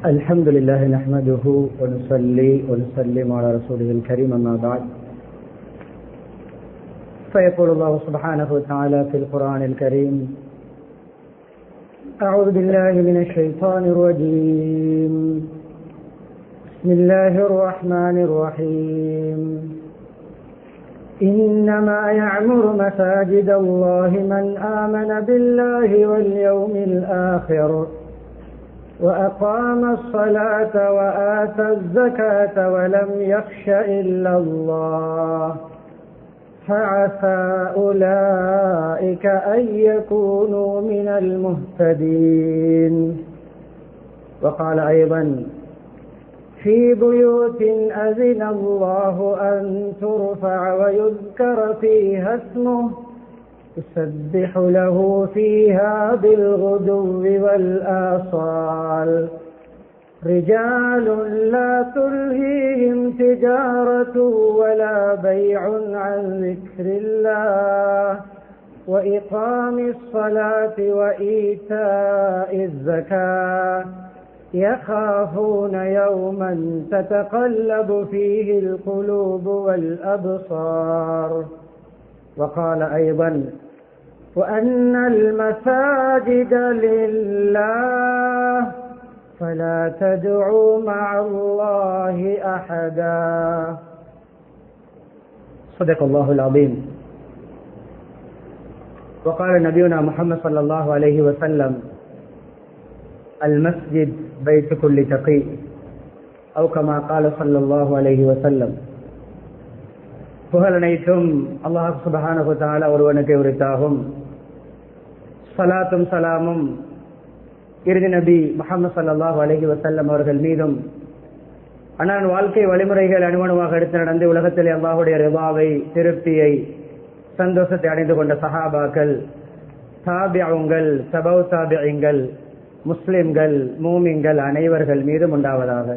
الحمد لله نحمده ونصلي ونسلم على رسوله الكريم أما بعد فيقول الله سبحانه وتعالى في القرآن الكريم أعوذ بالله من الشيطان الرجيم بسم الله الرحمن الرحيم إنما يعمر مساجد الله من آمن بالله واليوم الآخر وأقام الصلاة وآتى الزكاة ولم يخش إلا الله فعسى أولئك أن يكونوا من المهتدين. وقال أيضا في بيوت أذن الله أن ترفع ويذكر فيها اسمه يسبح له فيها بالغدو والآصال رجال لا تلهيهم تجارة ولا بيع عن ذكر الله وإقام الصلاة وإيتاء الزكاة يخافون يوما تتقلب فيه القلوب والأبصار. وقال أيضا وأن المساجد لله فلا تدعوا مع الله أحدا. صدق الله العظيم. وقال نبينا محمد صلى الله عليه وسلم المسجد بيت كل تقي أو كما قال صلى الله عليه وسلم. புகழ் அனைத்தும் அல்லாஹ் சுப்ஹானஹு வ தஆலா ஒருவனுக்கு உரித்தாகும். ஸலாத்தும் ஸலாமும் இறுதி நபி முஹம்மது ஸல்லல்லாஹு அலைஹி வஸல்லம் அவர்கள் மீதும் அன்னாரின் வாழ்க்கை வழிமுறைகள் அனுமணமாக எடுத்து நடந்து உலகத்தில் அல்லாஹ்வுடைய ரிதாவை, திருப்தியை, சந்தோஷத்தை அடைந்து கொண்ட சஹாபாக்கள், தாபிஊங்கள், தபவு தாபிஈன்கள், முஸ்லிம்கள், மூமின்கள் அனைவர்கள் மீதும் உண்டாவதாக.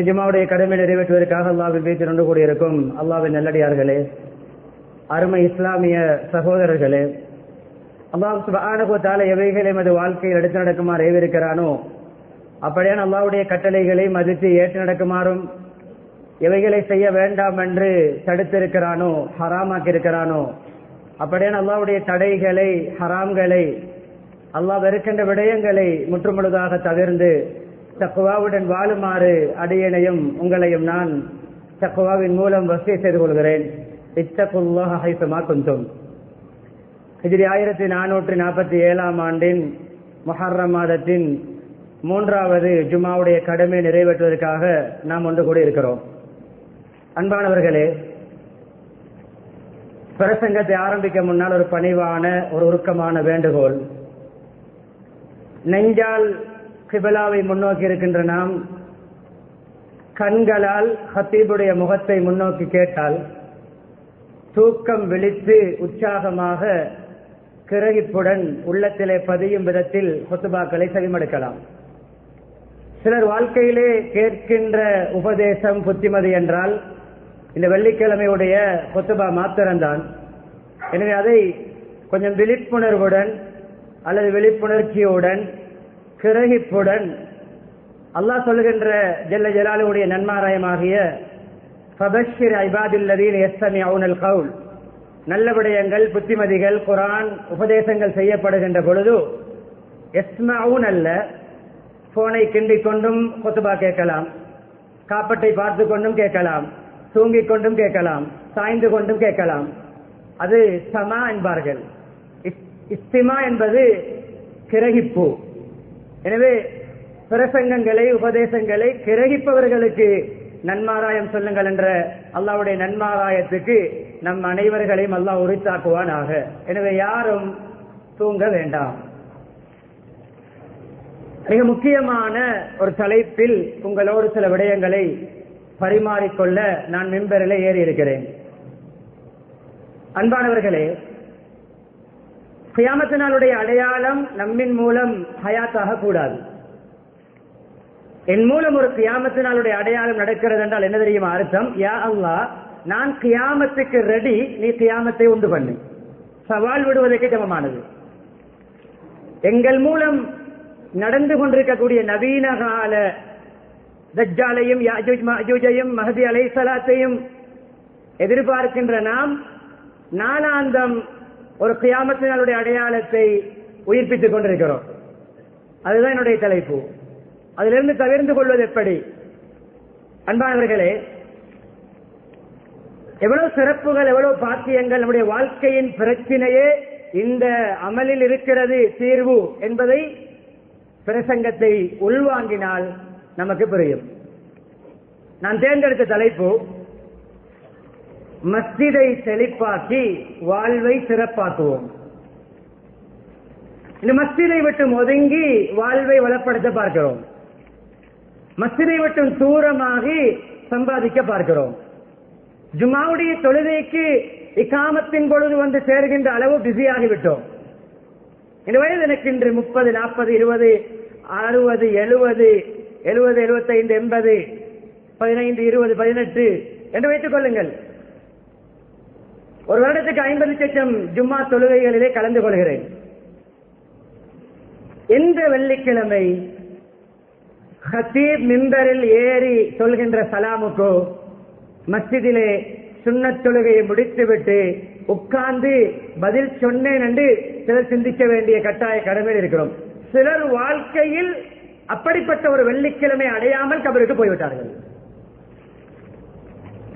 ஜும்மாவுடைய கடமை நிறைவேற்றுவதற்காக அல்லாஹ்வின் வீட்டில் நின்று கூடியிருக்கும் அல்லாஹ்வின் நல்லடியார்களே, அருமை இஸ்லாமிய சகோதரர்களே, அல்லாஹ் சுப்ஹானஹு வ தஆலா எவைகளை எமது வாழ்க்கையில் எடுத்து நடக்குமாறு ஏவிருக்கிறானோ அப்படியான அல்லாஹ்வுடைய கட்டளைகளை மதித்து ஏற்று நடக்குமாறும், எவைகளை செய்ய வேண்டாம் என்று தடுத்திருக்கிறானோ, ஹராமாக்கி இருக்கிறானோ அப்படியான அல்லாஹ்வுடைய தடைகளை, ஹராம்களை, அல்லாஹ் வெறுக்கின்ற விடயங்களை முற்றுமுழுதாக தவிர்ந்து தக்வாவுடன் வாழுமாறு அடியேனையும் உங்களையும் நான் தக்வாவின் மூலம் வசிய செய்து கொள்கிறேன். இத்தகுல்லாஹ ஹைசுமா குந்தும். ஹிஜ்ரி 1447 ஆண்டின் முஹர்ரம் மாதத்தின் 3வது ஜும்மாவுடைய கடமை நிறைவேற்றுவதற்காக நாம் ஒன்று கூடி இருக்கிறோம். அன்பானவர்களே, பிரசங்கத்தை ஆரம்பிக்க முன்னால் ஒரு பணிவான, ஒரு உருக்கமான வேண்டுகோள். நெஞ்சால் கிபிலாவை முன்னோக்கி இருக்கின்ற நாம் கண்களால் ஹத்தீபுடைய முகத்தை முன்னோக்கி கேட்டால் தூக்கம் விழித்து உற்சாகமாக கிரகிப்புடன் உள்ளத்திலே பதியும் விதத்தில் ஹுத்பாக்களை செவிமடுக்கலாம். சிலர் வாழ்க்கையிலே கேட்கின்ற உபதேசம் புத்திமதி என்றால் இந்த வெள்ளிக்கிழமையுடைய ஹுத்பா மாத்திரம்தான். எனவே அதை கொஞ்சம் விழிப்புணர்வுடன் அல்லது விழிப்புணர்ச்சியுடன் கிரகிப்புடன் அல்லாஹ் சொல்லுகின்ற ஜல்ல ஜலாலுடைய நன்மாராயமாகிய ஃபபஷ்ஷிர் இபாதில்லதீன யஸ்தமிஊனல் கவுல், நல்ல விடயங்கள், புத்திமதிகள், குர்ஆன் உபதேசங்கள் செய்யப்படுகின்ற பொழுது யஸ்மஊன் அல்ல, போனை கிண்டிக் கொண்டும் குத்பா கேட்கலாம், காப்பட்டை பார்த்து கொண்டும் கேட்கலாம், தூங்கிக் கொண்டும் கேட்கலாம், சாய்ந்து கொண்டும் கேட்கலாம். அது சமா என்பார்கள். இஸ்திமா என்பது கிரகிப்பு. எனவே பிரசங்கங்களை, உபதேசங்களை கிரகிப்பவர்களுக்கு நன்மாராயம் சொல்லுங்கள் என்ற அல்லாஹ்வுடைய நன்மாராயத்துக்கு நம் அனைவர்களையும் அல்லாஹ் உரித்தாக்குவானாக. எனவே யாரும் தூங்க வேண்டாம். மிக முக்கியமான ஒரு தலைப்பில் உங்களோடு சில விடயங்களை பரிமாறிக்கொள்ள நான் மிம்பரிலே ஏறி இருக்கிறேன். அன்பானவர்களே, கியாமத் நாளுடைய அடையாளம் நம்மின் மூலம் ஹயாத்தாக கூடாது. என் மூலம் ஒரு கியாமத் நாளுடைய அடையாளம் நடக்கிறது என்றால் என்ன தெரியுமா அர்த்தம்? யா அல்லாஹ், நான் கியாமத்துக்கு ரெடி, நீ கியாமத்தை உண்டு பண்ணு. சவால் விடுவதற்கு சமமானது. எங்கள் மூலம் நடந்து கொண்டிருக்கக்கூடிய நவீன கால தஜ்ஜாலையும் யாஜூஜ் மாஜூஜையும் மஹதி அலைஹிஸ்ஸலாத்தையும் எதிர்பார்க்கின்ற நாம் நாளாந்தம் ஒரு கியாமத்தினுடைய அடையாளத்தை உயிர்ப்பித்துக் கொண்டிருக்கிறோம். அதுதான் என்னுடைய தலைப்பு. அதிலிருந்து தவிர்த்து கொள்வது எப்படி? அன்பானவர்களே, எவ்வளவு சிறப்புகள், எவ்வளவு பாக்கியங்கள், நம்முடைய வாழ்க்கையின் பிரச்சினையே இந்த அமலில் இருக்கிறது தீர்வு என்பதை பிரசங்கத்தை உள்வாங்கினால் நமக்கு புரியும். நான் தேர்ந்தெடுத்த தலைப்பு மஸ்ஜிதை செழிப்பாக்கி வாழ்வை சிறப்பாக்குவோம். இந்த மஸ்ஜிதை விட்டு ஒதுங்கி வாழ்வை வளப்படுத்த பார்க்கிறோம். மஸ்ஜிதை விட்டு தூரமாகி சம்பாதிக்க பார்க்கிறோம். ஜுமாவுடைய தொழுகைக்கு இக்காமத்தின் பொழுது வந்து சேர்கின்ற அளவு பிஸியாகிவிட்டோம். இந்த வயது எனக்கு இன்று 30, 40, 20, 60, 70, 75, 80, 15, 20, 18 என்று வைத்துக் கொள்ளுங்கள். ஒரு வருடத்துக்கு 50 லட்சம் ஜும்மா தொழுகைகளிலே கலந்து கொள்கிறேன். இந்த வெள்ளிக்கிழமை ஹத்தீப் மிம்பரில் ஏறி சொல்கின்ற சலாமுக்கோ மஸ்ஜிதிலே சுன்னத் தொழுகையை முடித்துவிட்டு உட்கார்ந்து பதில் சொன்னேன் என்று சிலர் சிந்திக்க வேண்டிய கட்டாய கடமையில் இருக்கிறோம். சிலர் வாழ்க்கையில் அப்படிப்பட்ட ஒரு வெள்ளிக்கிழமை அடையாமல் கபருக்கு போய்விட்டார்கள்.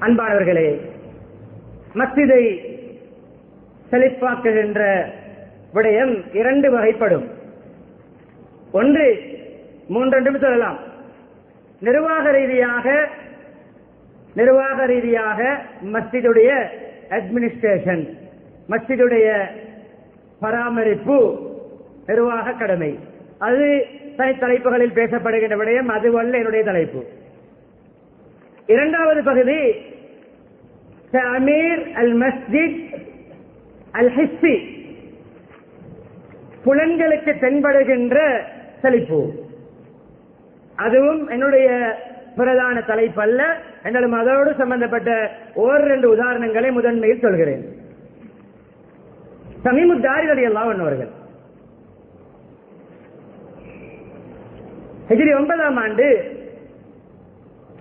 அன்பானவர்களே, மஸ்ஜிதை செழிப்பாக்குகின்ற விடயம் 2 வகைப்படும். ஒன்று, 3 சொல்லலாம். நிர்வாக ரீதியாக மஸ்ஜிதுடைய அட்மினிஸ்ட்ரேஷன், மஸ்ஜிதுடைய பராமரிப்பு நிர்வாக கடமை. அது தனி தலைப்புகளில் பேசப்படுகின்ற விடயம். அதுவல்ல என்னுடைய தலைப்பு. 2வது பகுதி தஅமீர் அல் மஸ்ஜித் அல் ஹிஸ்ஸி, புலன்களுக்கு தென்படுகின்ற செழிப்பு. அதுவும் என்னுடைய பிரதான தலைப்பு அல்ல. என்றாலும் அதோடு சம்பந்தப்பட்ட 1-2 உதாரணங்களை முதன்மையில் சொல்கிறேன். தமீமுத்தாரி ரலியல்லாஹு அன்ஹு அவர்கள் ஹிஜ்ரி 9ஆம் ஆண்டு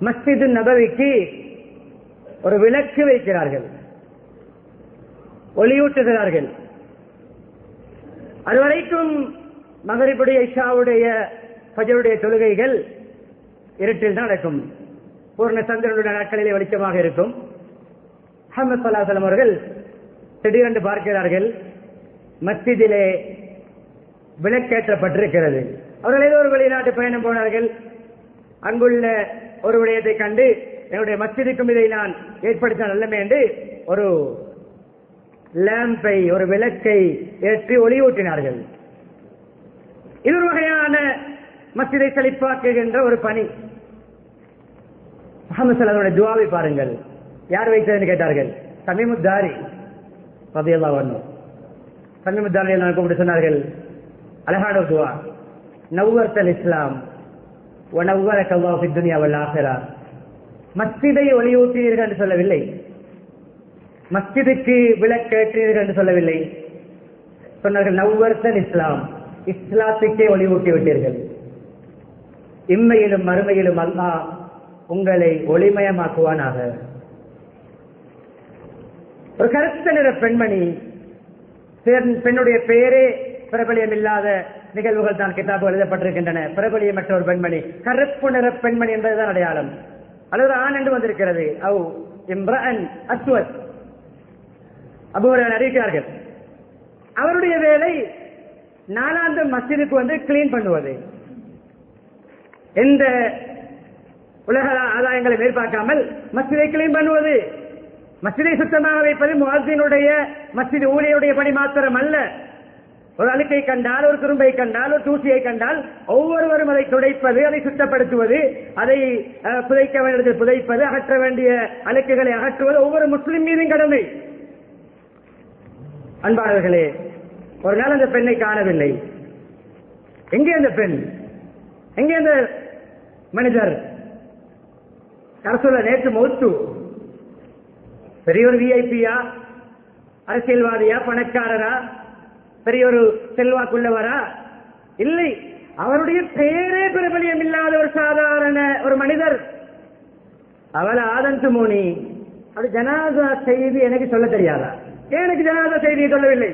மஸ்ஜிது நபவிக்கு ஒரு விளக்கு வைக்கிறார்கள், ஒளியூட்டுகிறார்கள். அதுவரைக்கும் மகரிபுடைய, இஷாவுடைய, ஃபஜ்ருடைய தொழுகைகள் இருட்டில் தான் நடக்கும். பூர்ண சந்திரனுடைய நாட்களிலே வெளிச்சமாக இருக்கும். முஹம்மது ஸல்லல்லாஹு அலைஹி வஸல்லம் அவர்கள் திடீரென்று பார்க்கிறார்கள், மஸ்ஜிதிலே விளக்கேற்றப்பட்டிருக்கிறது. அவர்கள் ஏதோ ஒரு வெளிநாட்டு பயணம் போனார்கள். அங்குள்ள ஒரு விடயத்தை கண்டு என்னுடைய மஸ்ஜிதுக்கும் இதை நான் ஏற்படுத்த நல்லமே என்று ஒரு லேம்பை, ஒரு விளக்கை ஏற்றி ஒளியூட்டினார்கள். இது ஒரு வகையான மஸ்ஜிதை செழிப்பாக்குகின்ற ஒரு பணி. முஹம்மது ஸல்லல்லாஹு அலைஹி வஸல்லம் துஆவை பாருங்கள். யார் வைத்ததுன்னு கேட்டார்கள். தமீமுத்தாரி ரலியல்லாஹு அன்ஹு. தமீமுத்தாரி எல்லாம் கூப்பிட்டு சொன்னார்கள், அழகான துஆ, நவ்வர்தல் இஸ்லாம் வ நவ்வரக அல்லாஹு ஃபித் துன்யா வல் ஆখিরা. மஸ்ஜிதை ஒளியூட்டினீர்கள் என்று சொல்லவில்லை, மஸ்ஜிதுக்கு விளக்கேற்றினீர்கள் என்று சொல்லவில்லை. சொன்னார்கள் நவ்வர்தல் இஸ்லாம், இஸ்லாத்துக்கே ஒளியூட்டி விட்டீர்கள். இம்மையிலும் மறுமையிலும் அல்லாஹ் உங்களை ஒளிமயமாக்குவானாக. ஒரு கருத்த நிற பெண்மணி, பெண்ணுடைய பெயரே பிரபலியம் இல்லாத நிகழ்வுகள் தான் கிதாபு எழுதப்பட்டிருக்கின்றன. பிரபலியமற்ற ஒரு பெண்மணி, கருப்பு நிற பெண்மணி என்பதுதான் அடையாளம். அல்லது ஆண் என்று வந்திருக்கிறது. அவ் இம்ரஅன் அஸ்வத், அபூ ஹுரைரா அறிவிக்கிறார்கள். அவருடைய வேலை நாளாந்த மஸ்ஜிதுக்கு வந்து கிளீன் பண்ணுவது. எந்த உலக ஆதாயங்களை மேற்பார்க்காமல் மஸ்ஜிதை கிளீன் பண்ணுவது, மஸ்ஜிதை சுத்தமாக வைப்பது முஅஸ்ஸினுடைய, மஸ்ஜித் ஊழியருடைய பணி மாத்திரம் அல்ல. ஒரு அழுக்கை கண்டால், ஒரு துரும்பை கண்டால், ஒரு தூசியை கண்டால் ஒவ்வொருவரும் அதை துடைப்பது, அதை சுத்தப்படுத்துவது, அதை புதைக்க வேண்டியது புதைப்பது, அகற்ற வேண்டிய அழுக்குகளை அகற்றுவது ஒவ்வொரு முஸ்லிம் மீதும் கடமை. அன்பானவர்களே, ஒரு நாள் அந்த பெண்ணை காணவில்லை. எங்கே அந்த பெண்? எங்கே அந்த மனிதர்? அரசுல நேற்று மௌத்து. பெரிய ஒரு விஐபியா, அரசியல்வாதியா, பணக்காரரா, பெரிய ஒரு செல்வாக்குள்ளவரா? இல்லை. அவருடைய பெயரே பிரபலியம் இல்லாத ஒரு சாதாரண ஒரு மனிதர். அவள் ஆதந்து மோனி அப்படி ஜனாதா செய்தி எனக்கு சொல்ல தெரியாதா? எனக்கு ஜனாதா செய்தியை சொல்லவில்லை.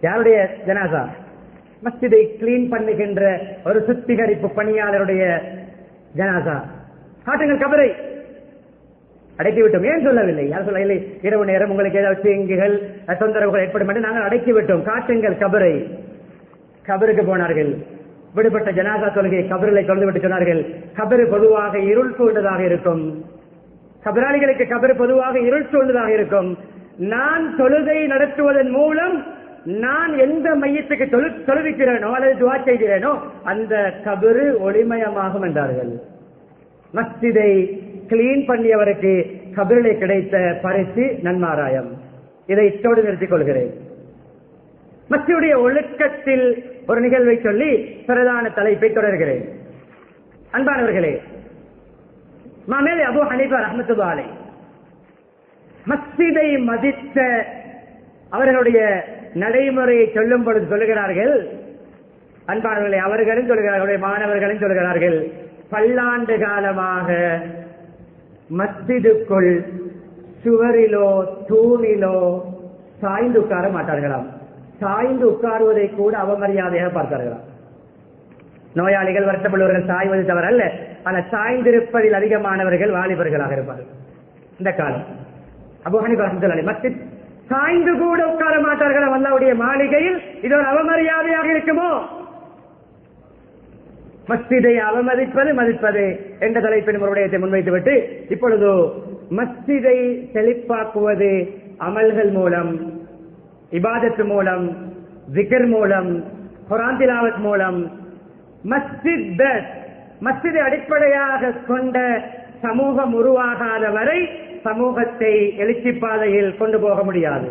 யாருடைய ஜனாதா? மஸ்ஜிதை கிளீன் பண்ணுகின்ற ஒரு சுத்திகரிப்பு பணியாளருடைய ஜனாதா. காட்டுங்கள் கபரை. அடக்கிவிட்டோம். ஏன் சொல்லவில்லை? யார் சொல்லவில்லை? இரவு நேரம் உங்களுக்கு ஏதாவது தீங்குகள் தொந்தரவுகள் ஏற்படும் என்று நாங்கள் அடக்கிவிட்டோம். காட்டுங்கள் கபரை. கபருக்கு போனார்கள். விடுபட்ட ஜனாதா தொழுகை கபர்களை தொழுது விட்டு சொன்னார்கள், கபரு பொதுவாக இருள் சூழ்ந்ததாக இருக்கும். கபராளிகளுக்கு கபரு பொதுவாக இருள் சூழ்ந்ததாக இருக்கும். நான் தொழுகை நடத்துவதன் மூலம் நான் எந்த மையத்துக்கு தொழுவிக்கிறேனோ அல்லது துவா செய்கிறேனோ அந்த கபரு ஒளிமயமாகும் என்றார்கள். மஸ்ஜிதை கிளீன் பண்ணியவருக்கு கபரிலே கிடைத்த பரிசு நன்மாராயம். இதை இத்தோடு நிறுத்திக் கொள்கிறேன். மஸ்ஜிதுடைய ஒழுக்கத்தில் ஒரு நிகழ்வை சொல்லி பிரதான தலைப்பை தொடர்கிறேன். அன்பானவர்களே, இமாம் அபூ ஹனீஃபா ரஹ்மத்துல்லாஹி அலைஹி மஸ்ஜிதை மதித்த அவர்களுடைய நடைமுறையை சொல்லும் பொழுது சொல்லுகிறார்கள், அன்பானவர்களை அவர்களும் சொல்கிறார்கள், மாணவர்களும் சொல்கிறார்கள், பல்லாண்டு காலமாக மஸ்ஜிதுக்குள் சுவரிலோ தூணிலோ சாய்ந்து உட்கார மாட்டார்களாம். சாய்ந்து உட்காருவதை கூட அவமரியாதையாக பார்த்தார்களாம். நோயாளிகள் வருத்தப்படுவர்கள் சாய்வது தவறல்ல, ஆனால் சாய்ந்திருப்பதில் அதிகமானவர்கள் வாலிபர்களாக இருப்பார்கள். இந்த காலம் அபூ ஹனீஃபா ரஹ்மத்துல்லாஹி அலைஹி மஸ்ஜித் சாய்ந்து கூட உட்கார மாட்டார்கள். அல்லாஹ்வுடைய மாளிகையில் இது ஒரு அவமரியாதையாக இருக்குமோ? மஸ்ஜிதை அவமதிப்பது மதிப்பது என்ற தலைப்பின் ஒரு விடயத்தை முன்வைத்துவிட்டு இப்பொழுது மஸ்ஜிதை செழிப்பாக்குவது அமல்கள் மூலம், இபாதத் மூலம், ஜிக்ர் மூலம், குர்ஆன் திலாவத் மூலம், மஸ்ஜிதை அடிப்படையாக கொண்ட சமூகம் உருவாகாத வரை சமூகத்தை எழுச்சி பாதையில் கொண்டு போக முடியாது.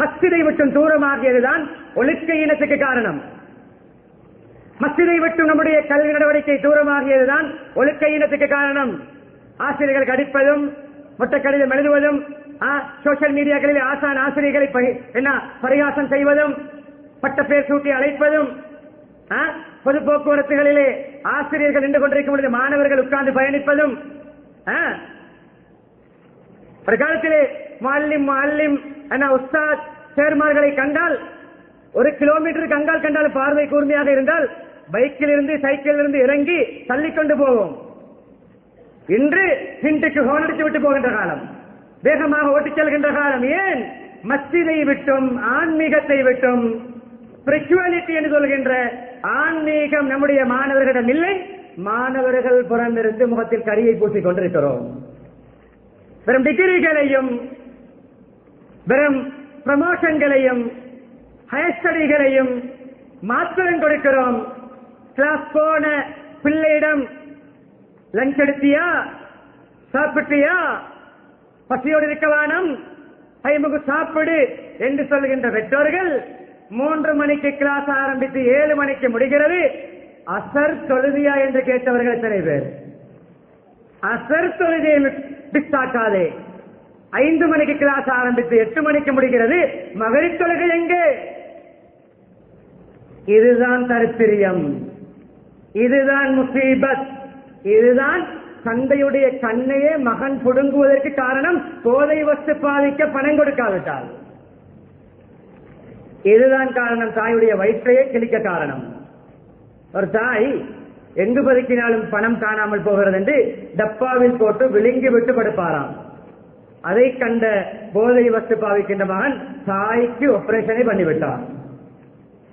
மஸ்ஜிதை விட்டும் தூரமாகியதுதான் ஒழுக்க இனத்துக்கு காரணம். மஸ்ஜிதை விட்டும் நம்முடைய கல்வி நடவடிக்கை தூரமாகியதுதான் ஒழுக்க இனத்துக்கு காரணம். ஆசிரியர்களுக்கு அடிப்பதும், மொத்த கடிதம் எழுதுவதும், சோசியல் மீடியாக்களில் ஆசான் ஆசிரியர்களை பரிகாசம் செய்வதும், பட்ட பேர் சூட்டி அழைப்பதும், பொது போக்குவரத்துகளிலே ஆசிரியர்கள் நின்று கொண்டிருக்கும் பொழுது மாணவர்கள் உட்கார்ந்து பயணிப்பதும், ஒரு காலத்திலே முஅல்லிம் உஸ்தாத் சேர்மார்களை கண்டால் 1 கிலோமீட்டருக்கு அங்கால் கண்டால் பார்வை கூர்மையாக இருந்தால் பைக்கில் இருந்து சைக்கிள் இருந்து இறங்கி தள்ளிக்கொண்டு போவோம். இன்று ஹிண்டுக்கு ஹோன் அடித்து விட்டு போகின்ற காலம், வேகமாக ஓட்டிச் செல்கின்ற காலம். ஏன்? மஸ்ஜிதை விட்டும் ஆன்மீகத்தை விட்டும் ஸ்பிரிச்சுவாலிட்டி என்று சொல்கின்ற ஆன்மீகம் நம்முடைய மாணவர்களிடம் இல்லை. மாணவர்கள் புறமிருந்து முகத்தில் கரியை பூசிக் கொண்டிருக்கிறோம். வெறும் டிகிரிகளையும் வெறும் ப்ரமோஷன்களையும் ஹையர் ஸ்டடிகளையும் மாத்திரம் கொடுக்கிறோம். கிளாஸ் போன பிள்ளையிடம் லஞ்ச் எடுத்தியா, சாப்பிட்டியா, பசியோடு இருக்க வேணும், டைமுக்கு சாப்பிடு என்று சொல்கின்ற பெற்றோர்கள் 3 மணிக்கு கிளாஸ் ஆரம்பித்து 7 மணிக்கு முடிகிறது. அசர் தொழுதியா என்று கேட்டவர்கள் எத்தனை பேர்? அசர் தொழுதியை மிஸ் ஆக்காதே. 5 மணிக்கு கிளாஸ் ஆரம்பித்து 8 மணிக்கு முடிகிறது. மகரிப் தொழுகை எங்கே? இதுதான் தரித்திரியம், இதுதான் முசீபத், இதுதான் தந்தையுடைய கண்ணையே மகன் புடுங்குவதற்கு காரணம். போதை வஸ்து பாதிக்க பணம் கொடுக்காவிட்டால் இதுதான் காரணம். தாயுடைய வயிற்றையே கிழிக்க காரணம். ஒரு தாய் எங்கு பதுக்கினாலும் பணம் காணாமல் போகிறது என்று டப்பாவில் போட்டு விழுங்கி விட்டு படுப்பாராம். அதை கண்ட போதை வஸ்து பாவிக்கின்ற மகன் தாய்க்கு ஆபரேஷனை பண்ணிவிட்டார்.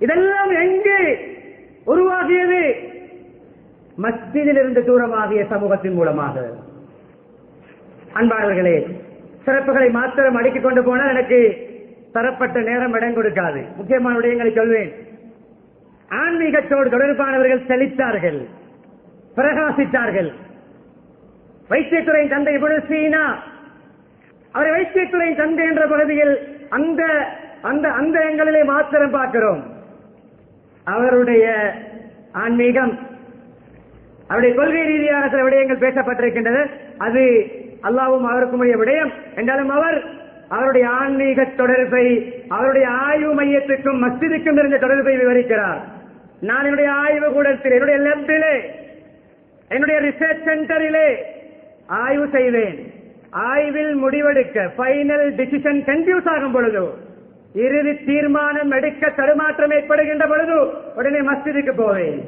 இதெல்லாம் எங்கே உருவாகியது? மஸ்ஜிதில் இருந்து தூரமாகிய சமூகத்தின் மூலமாக. அன்பானவர்களே, சிறப்புகளை மாத்திரம் அடுக்கிக் கொண்டு போனால் எனக்கு தரப்பட்ட நேரம் இடம் கொடுக்காது. முக்கியமான விடயங்களை சொல்வேன். ஆன்மீகத்தோடு தொடர்பானவர்கள் செழித்தார்கள், பிரகாசித்தார்கள். வைத்தியத்துறையின் தந்தை இப்னு சீனா, அவரை வைத்தியத்துறையின் தந்தை என்ற பகுதியில் அந்த எங்களிலே மாத்திரம் பார்க்கிறோம். அவருடைய ஆன்மீகம், அவருடைய கொள்கை ரீதியான சில விடயங்கள் பேசப்பட்டிருக்கின்றது. அது அல்லாஹ்வும் அவருக்கும் உரிய விடயம் என்றாலும் அவர் அவருடைய ஆன்மீக தொடர்பை, அவருடைய ஆய்வு மையத்துக்கும் மஸ்ஜிதுக்கும் இருந்த தொடர்பை விவரிக்கிறார். நான் என்னுடைய ஆய்வு கூடத்தில், என்னுடைய லேபிலே, என்னுடைய ரிசர்ச் சென்டரிலே ஆய்வு செய்வேன். ஆய்வில் முடிவெடுக்க, ஃபைனல் டிசிஷன் கன்ஃபியூஸ் ஆகும் பொழுது, இறுதி தீர்மானம் எடுக்க தடுமாற்றம் ஏற்படுகின்ற பொழுது உடனே மஸ்ஜிதுக்கு போவேன்.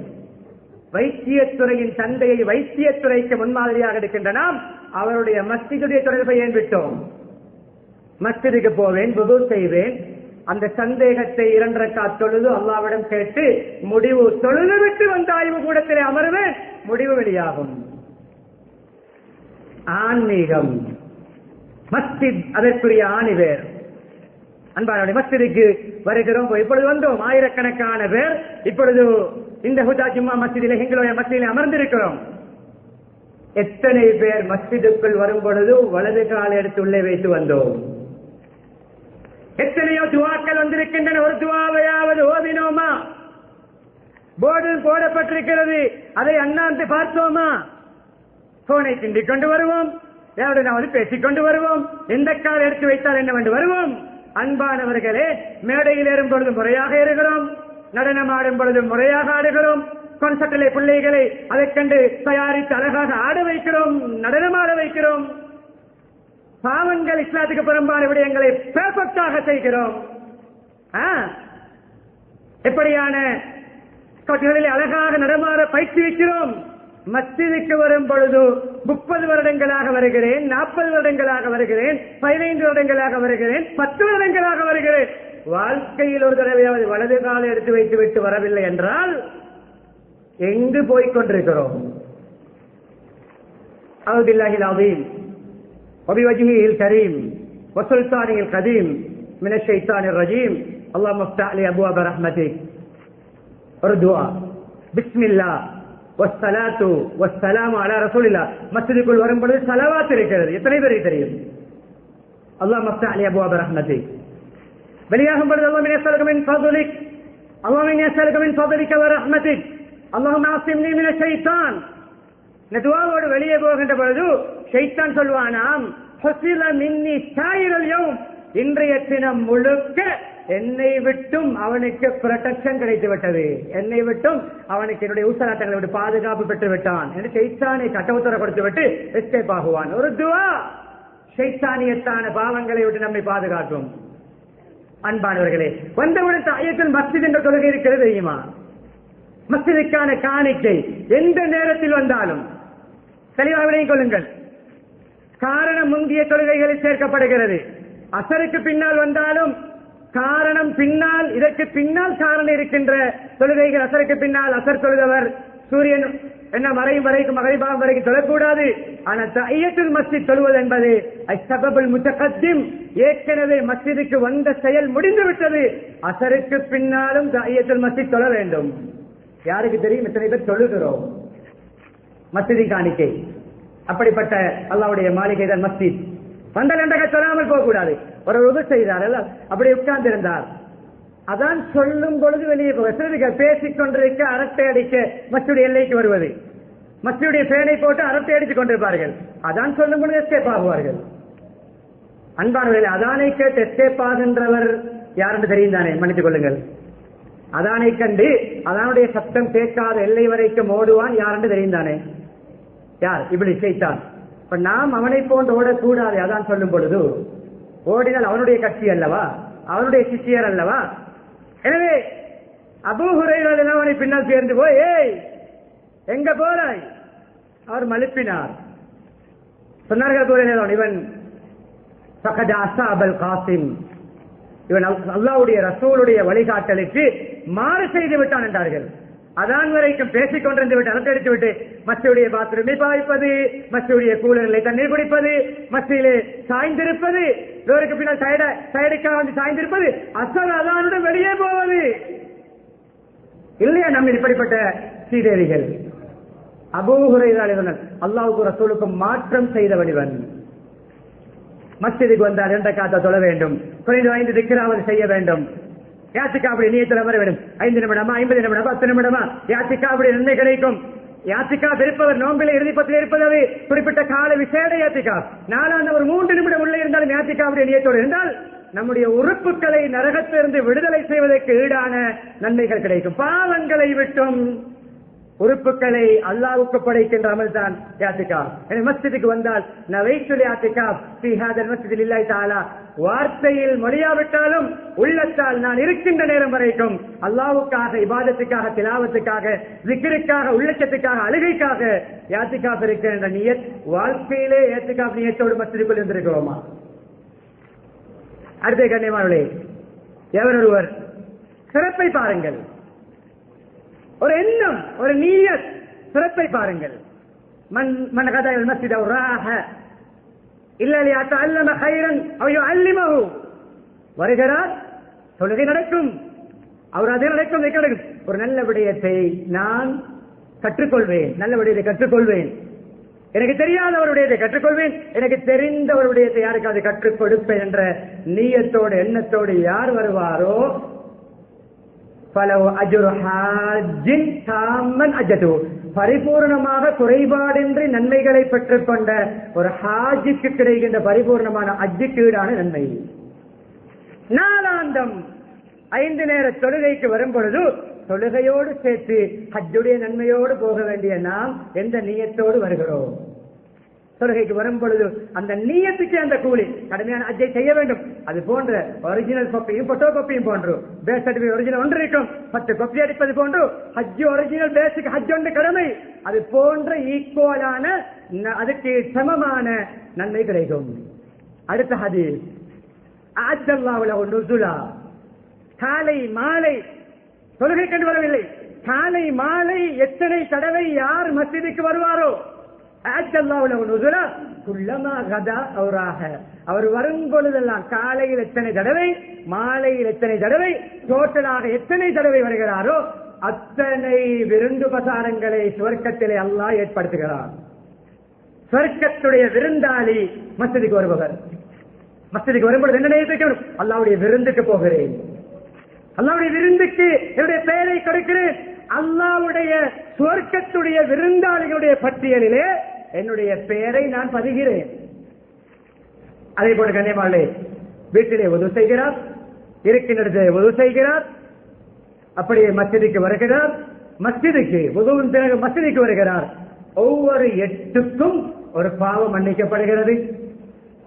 வைத்தியத்துறையின் தந்தையை வைத்தியத்துறைக்கு முன்மாதிரியாக எடுக்கின்ற நாம் அவருடைய மஸ்ஜிதுடைய தொடர்பை ஏன் விட்டோம்? மஸ்ஜிதுக்கு போவேன், வுது செய்வேன், அந்த சந்தேகத்தை 2 ரக்காத் தொழுது அல்லாஹ்விடம் கேட்டு முடிவு, தொழுது விட்டு வந்த ஆய்வு கூடத்திலே அமர்வேன், முடிவு வெளியாகும். ஆன்மீகம், மஸ்ஜித் அதற்குரிய ஆணிவேர். அன்பான மஸ்ஜிதுக்கு வருகிறோம், இப்பொழுது வந்தோம், ஆயிரக்கணக்கான பேர் இப்பொழுது இந்த ஹுதா ஜும்மா மஸ்ஜிதிலே, எங்களுடைய மஸ்ஜிதிலே அமர்ந்திருக்கிறோம். எத்தனை பேர் மஸ்ஜிதுக்குள் வரும் பொழுது வலது காலை எடுத்து உள்ளே வைத்து வந்தோம்? எத்தனையோ துவாக்கள் வந்திருக்கின்றன, ஒரு துவாவையாவது ஓதினோமா? போர்டில் போடப்பட்டிருக்கிறது, அதை அண்ணாந்து பார்த்தோமா? போனை கிண்டிக் கொண்டு வருவோம், யாருடனாவது பேசிக் கொண்டு வருவோம், எந்த கால் எடுத்து வைத்தால் என்னவென்று வருவோம். அன்பானவர்களே, மேடையில் ஏறும் பொழுது முறையாக ஏறுகிறோம், நடனம் ஆடும் பொழுது முறையாக ஆடுகிறோம், கான்சர்ட்டிலே பிள்ளைகளை அதை கண்டு தயாரித்து அழகாக ஆட வைக்கிறோம், நடனம் ஆட வைக்கிறோம். பாவங்கள், இஸ்லாத்துக்கு புறம்பான விடயங்களை பெர்ஃபெக்டாக செய்கிறோம். எப்படியான கட்சிகளில் அழகாக நடமாற பயிற்சிக்கிறோம். மஸ்ஜிதுக்கு வரும் பொழுது 30 வருடங்களாக வருகிறேன், 40 வருடங்களாக வருகிறேன், 15 வருடங்களாக வருகிறேன், 10 வருடங்களாக வருகிறேன். வாழ்க்கையில் ஒரு தடவையாவது வலது காலை எடுத்து வைத்து விட்டு வரவில்லை என்றால் எங்கு போய்கொண்டிருக்கிறோம்? அவுதில்லாஹில் அஸீம் வபிவஜ்ஹில் கரீம் வசுல்தானில் கதீம் மினஷ் ஷைத்தானிர் ரஜீம் அல்லாஹும்ம இஃப்தஹ் லி அப்வாப ரஹ்மதிக். ஒரு துஆ, பிஸ்மில்லாஹ் வஸ்ஸலாத்து வஸ்ஸலாமு அலா ரசூலில்லாஹ். மஸ்ஜிதுக்குள் வரும் பொழுது ஸலவாத் இருக்கிறது, எத்தனை பேருக்கு தெரியும்? அல்லாஹும்ம இஃப்தஹ் லி அப்வாப ரஹ்மதிக். வெளியாகும் பொழுது அல்லாஹ் யஸ்அலுக மின் ஃபضلிக், அல்லாஹ் யஸ்அலுக மின் ஃபضلிக வ ரஹ்மதிக், அல்லாஹும்ம ஆஸிம்னி மினஷ் ஷைத்தான். இந்த துஆவோடு வெளியே போகின்ற பொழுது ஷைத்தான் சொல்வானாம், ஹஸில மின்னி ஸாயிரல் யௌம், இன்றைய தினம் முழுக்க என்னை விட்டும் அவனுக்கு ப்ரொடெக்ஷன் கிடைத்து விட்டது, என்னை விட்டும் அவனுக்கு என்னுடைய ஊசலாட்டங்களை விட்டு பாதுகாப்பு பெற்று விட்டான் என்று ஷைத்தானை கட்டவுத்தர கொடுத்து விட்டு எஸ்கேப் ஆகுவான். ஒரு துஆ ஷைத்தானியத்தான பாவங்களை விட்டு நம்மை பாதுகாக்கும். அன்பானவர்களே, வந்தவுடன் தஹியத்துல் மஸ்ஜித் என்ற தொழுகை இருக்கிறது தெரியுமா? மஸ்ஜிதுக்கான காணிக்கை எந்த நேரத்தில் வந்தாலும் தெளிவாக விளங்கிக் கொள்ளுங்கள். காரணம் முந்திய தொழுகைகளில் சேர்க்கப்படுகிறது. அசருக்கு பின்னால் வந்தாலும் காரணம் பின்னால், இதற்கு பின்னால் காரணம் இருக்கின்ற தொழுகைகள். அசருக்கு பின்னால் அசர் தொழுதவர் சூரியன் என்ன மறையும் வரைக்கும், மகரிபாகம் வரைக்கும் தொழக்கூடாது. ஆனால் தஹியத்துல் மஸ்ஜித் தொழுவது என்பது அஸ்ஸபபுல் முத்தகத்திம், ஏற்கனவே மஸ்ஜிதுக்கு வந்த செயல் முடிந்து விட்டது. அசருக்கு பின்னாலும் தஹியத்துல் மஸ்ஜித் தொழ வேண்டும். யாருக்கு தெரியும் எத்தனை பேர் தொழுகிறோம்? மஸ்ஜிதின் காணிக்கை அப்படிப்பட்ட அல்லாஹ்வுடைய மாளிகை தான் மஸ்ஜித். வந்தலண்டக சொல்லாமல் போகக்கூடாது. ஒரு உது செய்தார், அப்படி உட்கார்ந்து இருந்தார், அதான் சொல்லும் பொழுது வெளியே போக பேசிக் கொண்டிருக்க, அரட்டை அடிக்க மஸ்ஜிதுடைய எல்லைக்கு வருவது, மஸ்ஜிதுடைய பேனை போட்டு அரட்டை அடித்துக் கொண்டிருப்பார்கள். அதான் சொல்லும் பொழுது எஸ்கேப் ஆகுவார்கள். அன்பானவர்களே, அதானை கேட்டு எஸ்கேப் ஆகின்றவர் யார் என்று தெரியும் தானே? மன்னித்துக் கொள்ளுங்கள். அதானை கண்டு அதானுடைய சத்தம் கேட்காத எல்லை வரைக்கும் ஓடுவான் யார் என்று தெரியும் தானே? யார்? இப்லீஸ், ஷைத்தான். இப்ப நாம் அவனை போன்று ஓடக்கூடாது. அதான் சொல்லும் பொழுது ஓடினால் அவனுடைய கட்சி அல்லவா, அவனுடைய சிஷியர் அல்லவா? எனவே அபூ ஹுரைரா அவனை பின்னால் சேர்ந்து போய், ஏய் எங்க போறாய்? அவர் மழுப்பினார். சொன்னார்கள், இவன் ஃபகத் அஸாபல் காசிம், இவன் அல்லாஹ்வுடைய ரசூலுடைய வழிகாட்டலுக்கு மாறு செய்து விட்டான் என்றார்கள். அதான் வரைக்கும் பேசிக் கொண்டிருந்து விட்டு அரட்டடித்து விட்டு மஸ்ஜிதுடைய பாத்ரூமை பாய்ப்பது, மஸ்ஜிதுடைய கூலரிலே தண்ணீர் குடிப்பது, மஸ்ஜிதிலே சாய்ந்திருப்பது, இவருக்கு பின்னால் சைடுக்காக வந்து சாய்ந்திருப்பது, அசல் அதானுடன் வெளியே போவது இல்லையா? நம்ம இப்படிப்பட்ட சீடேரிகள். அபூ ஹுரைரா அல்லாஹ்வுக்கு ரசூலுக்கும் மாற்றம் செய்தவன் இவன். மஸ்ஜிதுக்கு வந்தால் 2 ரக்காத் தொழ வேண்டும், குறைந்து 5 திக்ராவது செய்ய வேண்டும், யாத்திகா அப்படி நியத்தில் அமர வேண்டும். 5 நிமிடமா, 50 நிமிடமா, 10 நிமிடமா யாத்திகா அப்படி நன்மை கிடைக்கும். யாத்திகாப் இருப்பவர் நோம்பில இறுதிப்பத்தில் இருப்பது குறிப்பிட்ட கால விசேட யாத்திகாப். நாளாந்த ஒரு 3 நிமிடம் உள்ளே இருந்தாலும் யாத்திகாவுடைய நியத்தோடு இருந்தால் நம்முடைய உறுப்புகளை நரகத்திலிருந்து விடுதலை செய்வதற்கு ஈடான நன்மைகள் கிடைக்கும். பாவங்களை விட்டும் உறுப்புகளை அல்லாஹ்வுக்கு படைக்கின்ற அமல் தான் யாத்திகாப். மஸ்ஜிதுக்கு வந்தால் நவைத்துல் யாத்திகாப் ஃபீ ஹாதல் மஸ்ஜித் லில்லாஹி தஆலா, வார்த்தையில் மொழியாவிட்டாலும் உள்ளத்தால் நான் இருக்கின்ற நேரம் வரைக்கும் அல்லாஹ்வுக்காக, இபாதத்துக்காக, திலாவத்துக்காக, zikruக்காக, உள்ளச்சத்துக்காக, அழுகைக்காக யாத்திகாப் இருக்கின்ற நியத் வாழ்க்கையிலே யாத்திகாப் நியத்தோடு மஸ்ஜிதுக்குள் இருந்திருக்கிறோமா? அடுத்த கண்ணியமானவர்களே, எவர் ஒருவர் சிறப்பை பாருங்கள், ஒரு எண்ணம், ஒரு நியத், சிறப்பை பாருங்கள். மன் கதா இல் மஸ்ஜித் அவ் ராஹ இல்லா லியதஅல்லம கைரன் அவ் யுஅல்லிமஹு, வருகிறார், தொழுகை நடக்கும், அவர் அது நடக்கும், ஒரு நல்ல விடயத்தை நான் கற்றுக்கொள்வேன், நல்ல விடயத்தை கற்றுக்கொள்வேன், எனக்கு தெரியாதவருடையதை கற்றுக்கொள்வேன், எனக்கு தெரிந்தவருடையதை யாருக்காவது கற்றுக் கொடுப்பேன் என்ற நியத்தோடு எண்ணத்தோடு யார் வருவாரோ பரிபூர்ணமாக குறைபாடின்றி நன்மைகளை பெற்றுக் கொண்ட ஒரு ஹாஜிக்கு கிடைக்கின்ற பரிபூர்ணமான அஜ்ஜுக்கீடான நன்மை. நாளாந்தம் 5 நேர தொழுகைக்கு வரும் பொழுது தொழுகையோடு சேர்த்து ஹஜ்ஜுடைய நன்மையோடு போக வேண்டிய நாம் எந்த நியத்தோடு வருகிறோம்? தொழுகைக்கு வரும் பொழுது அந்த நியத்துக்கு அந்த கூலி, கடுமையான ஹஜ்ஜை செய்ய வேண்டும். அது போன்ற ஒரிஜினல் காப்பியும் போட்டோ காப்பியும் போன்று பேஸ் சர்டிபிகேட் ஒரிஜினல் ஒன்று இருக்கும், 10 காப்பி அடிப்பது போன்று ஹஜ் ஒரிஜினல் பேசிக் ஹஜ் ஒன்று கடமை, அது போன்ற ஈக்குவலான அதுக்கு சமமான நன்மை கிடைக்கும். அடுத்த ஹதீஸ், அஜ்ஜல்லாஹு லஹு நுஸுலா, காலை மாலை தொழுகை கண்டு வரவில்லை, காலை மாலை எத்தனை தடவை யார் மஸ்ஜிதுக்கு வருவாரோ அவர் வரும் பொழுதெல்லாம் காலையில் எத்தனை தடவை, மாலையில் எத்தனை தடவை, டோட்டலாக எத்தனை தடவை வருகிறாரோ அத்தனை விருந்து பசாரங்களை சுவர்க்கத்திலே அல்லாஹ் ஏற்படுத்துகிறார். சுவர்க்கத்துடைய விருந்தாளி மஸ்ஜிதுக்கு வருபவர். மஸ்ஜிதுக்கு வரும்பொழுது என்ன நினைத்து, அல்லாஹ்வுடைய விருந்துக்கு போகிறேன், அல்லாஹ்வுடைய விருந்துக்கு என்னுடைய பெயரை கொடுக்கிறேன், அல்லாஹ்வுடைய சுவர்க்கத்துடைய விருந்தாளிகளுடைய பட்டியலிலே என்னுடைய பெயரை நான் பதிகிறேன். அதே போல கண்ணியமானே, வீட்டிலே உது செய்கிறார், இருக்கின்றது உது செய்கிறார், அப்படியே மஸ்ஜிதுக்கு வருகிறார், மஸ்ஜிதுக்கு உதுவின் பிறகு மஸ்ஜிதுக்கு வருகிறார். ஒவ்வொரு 8க்கும் ஒரு பாவம் மன்னிக்கப்படுகிறது,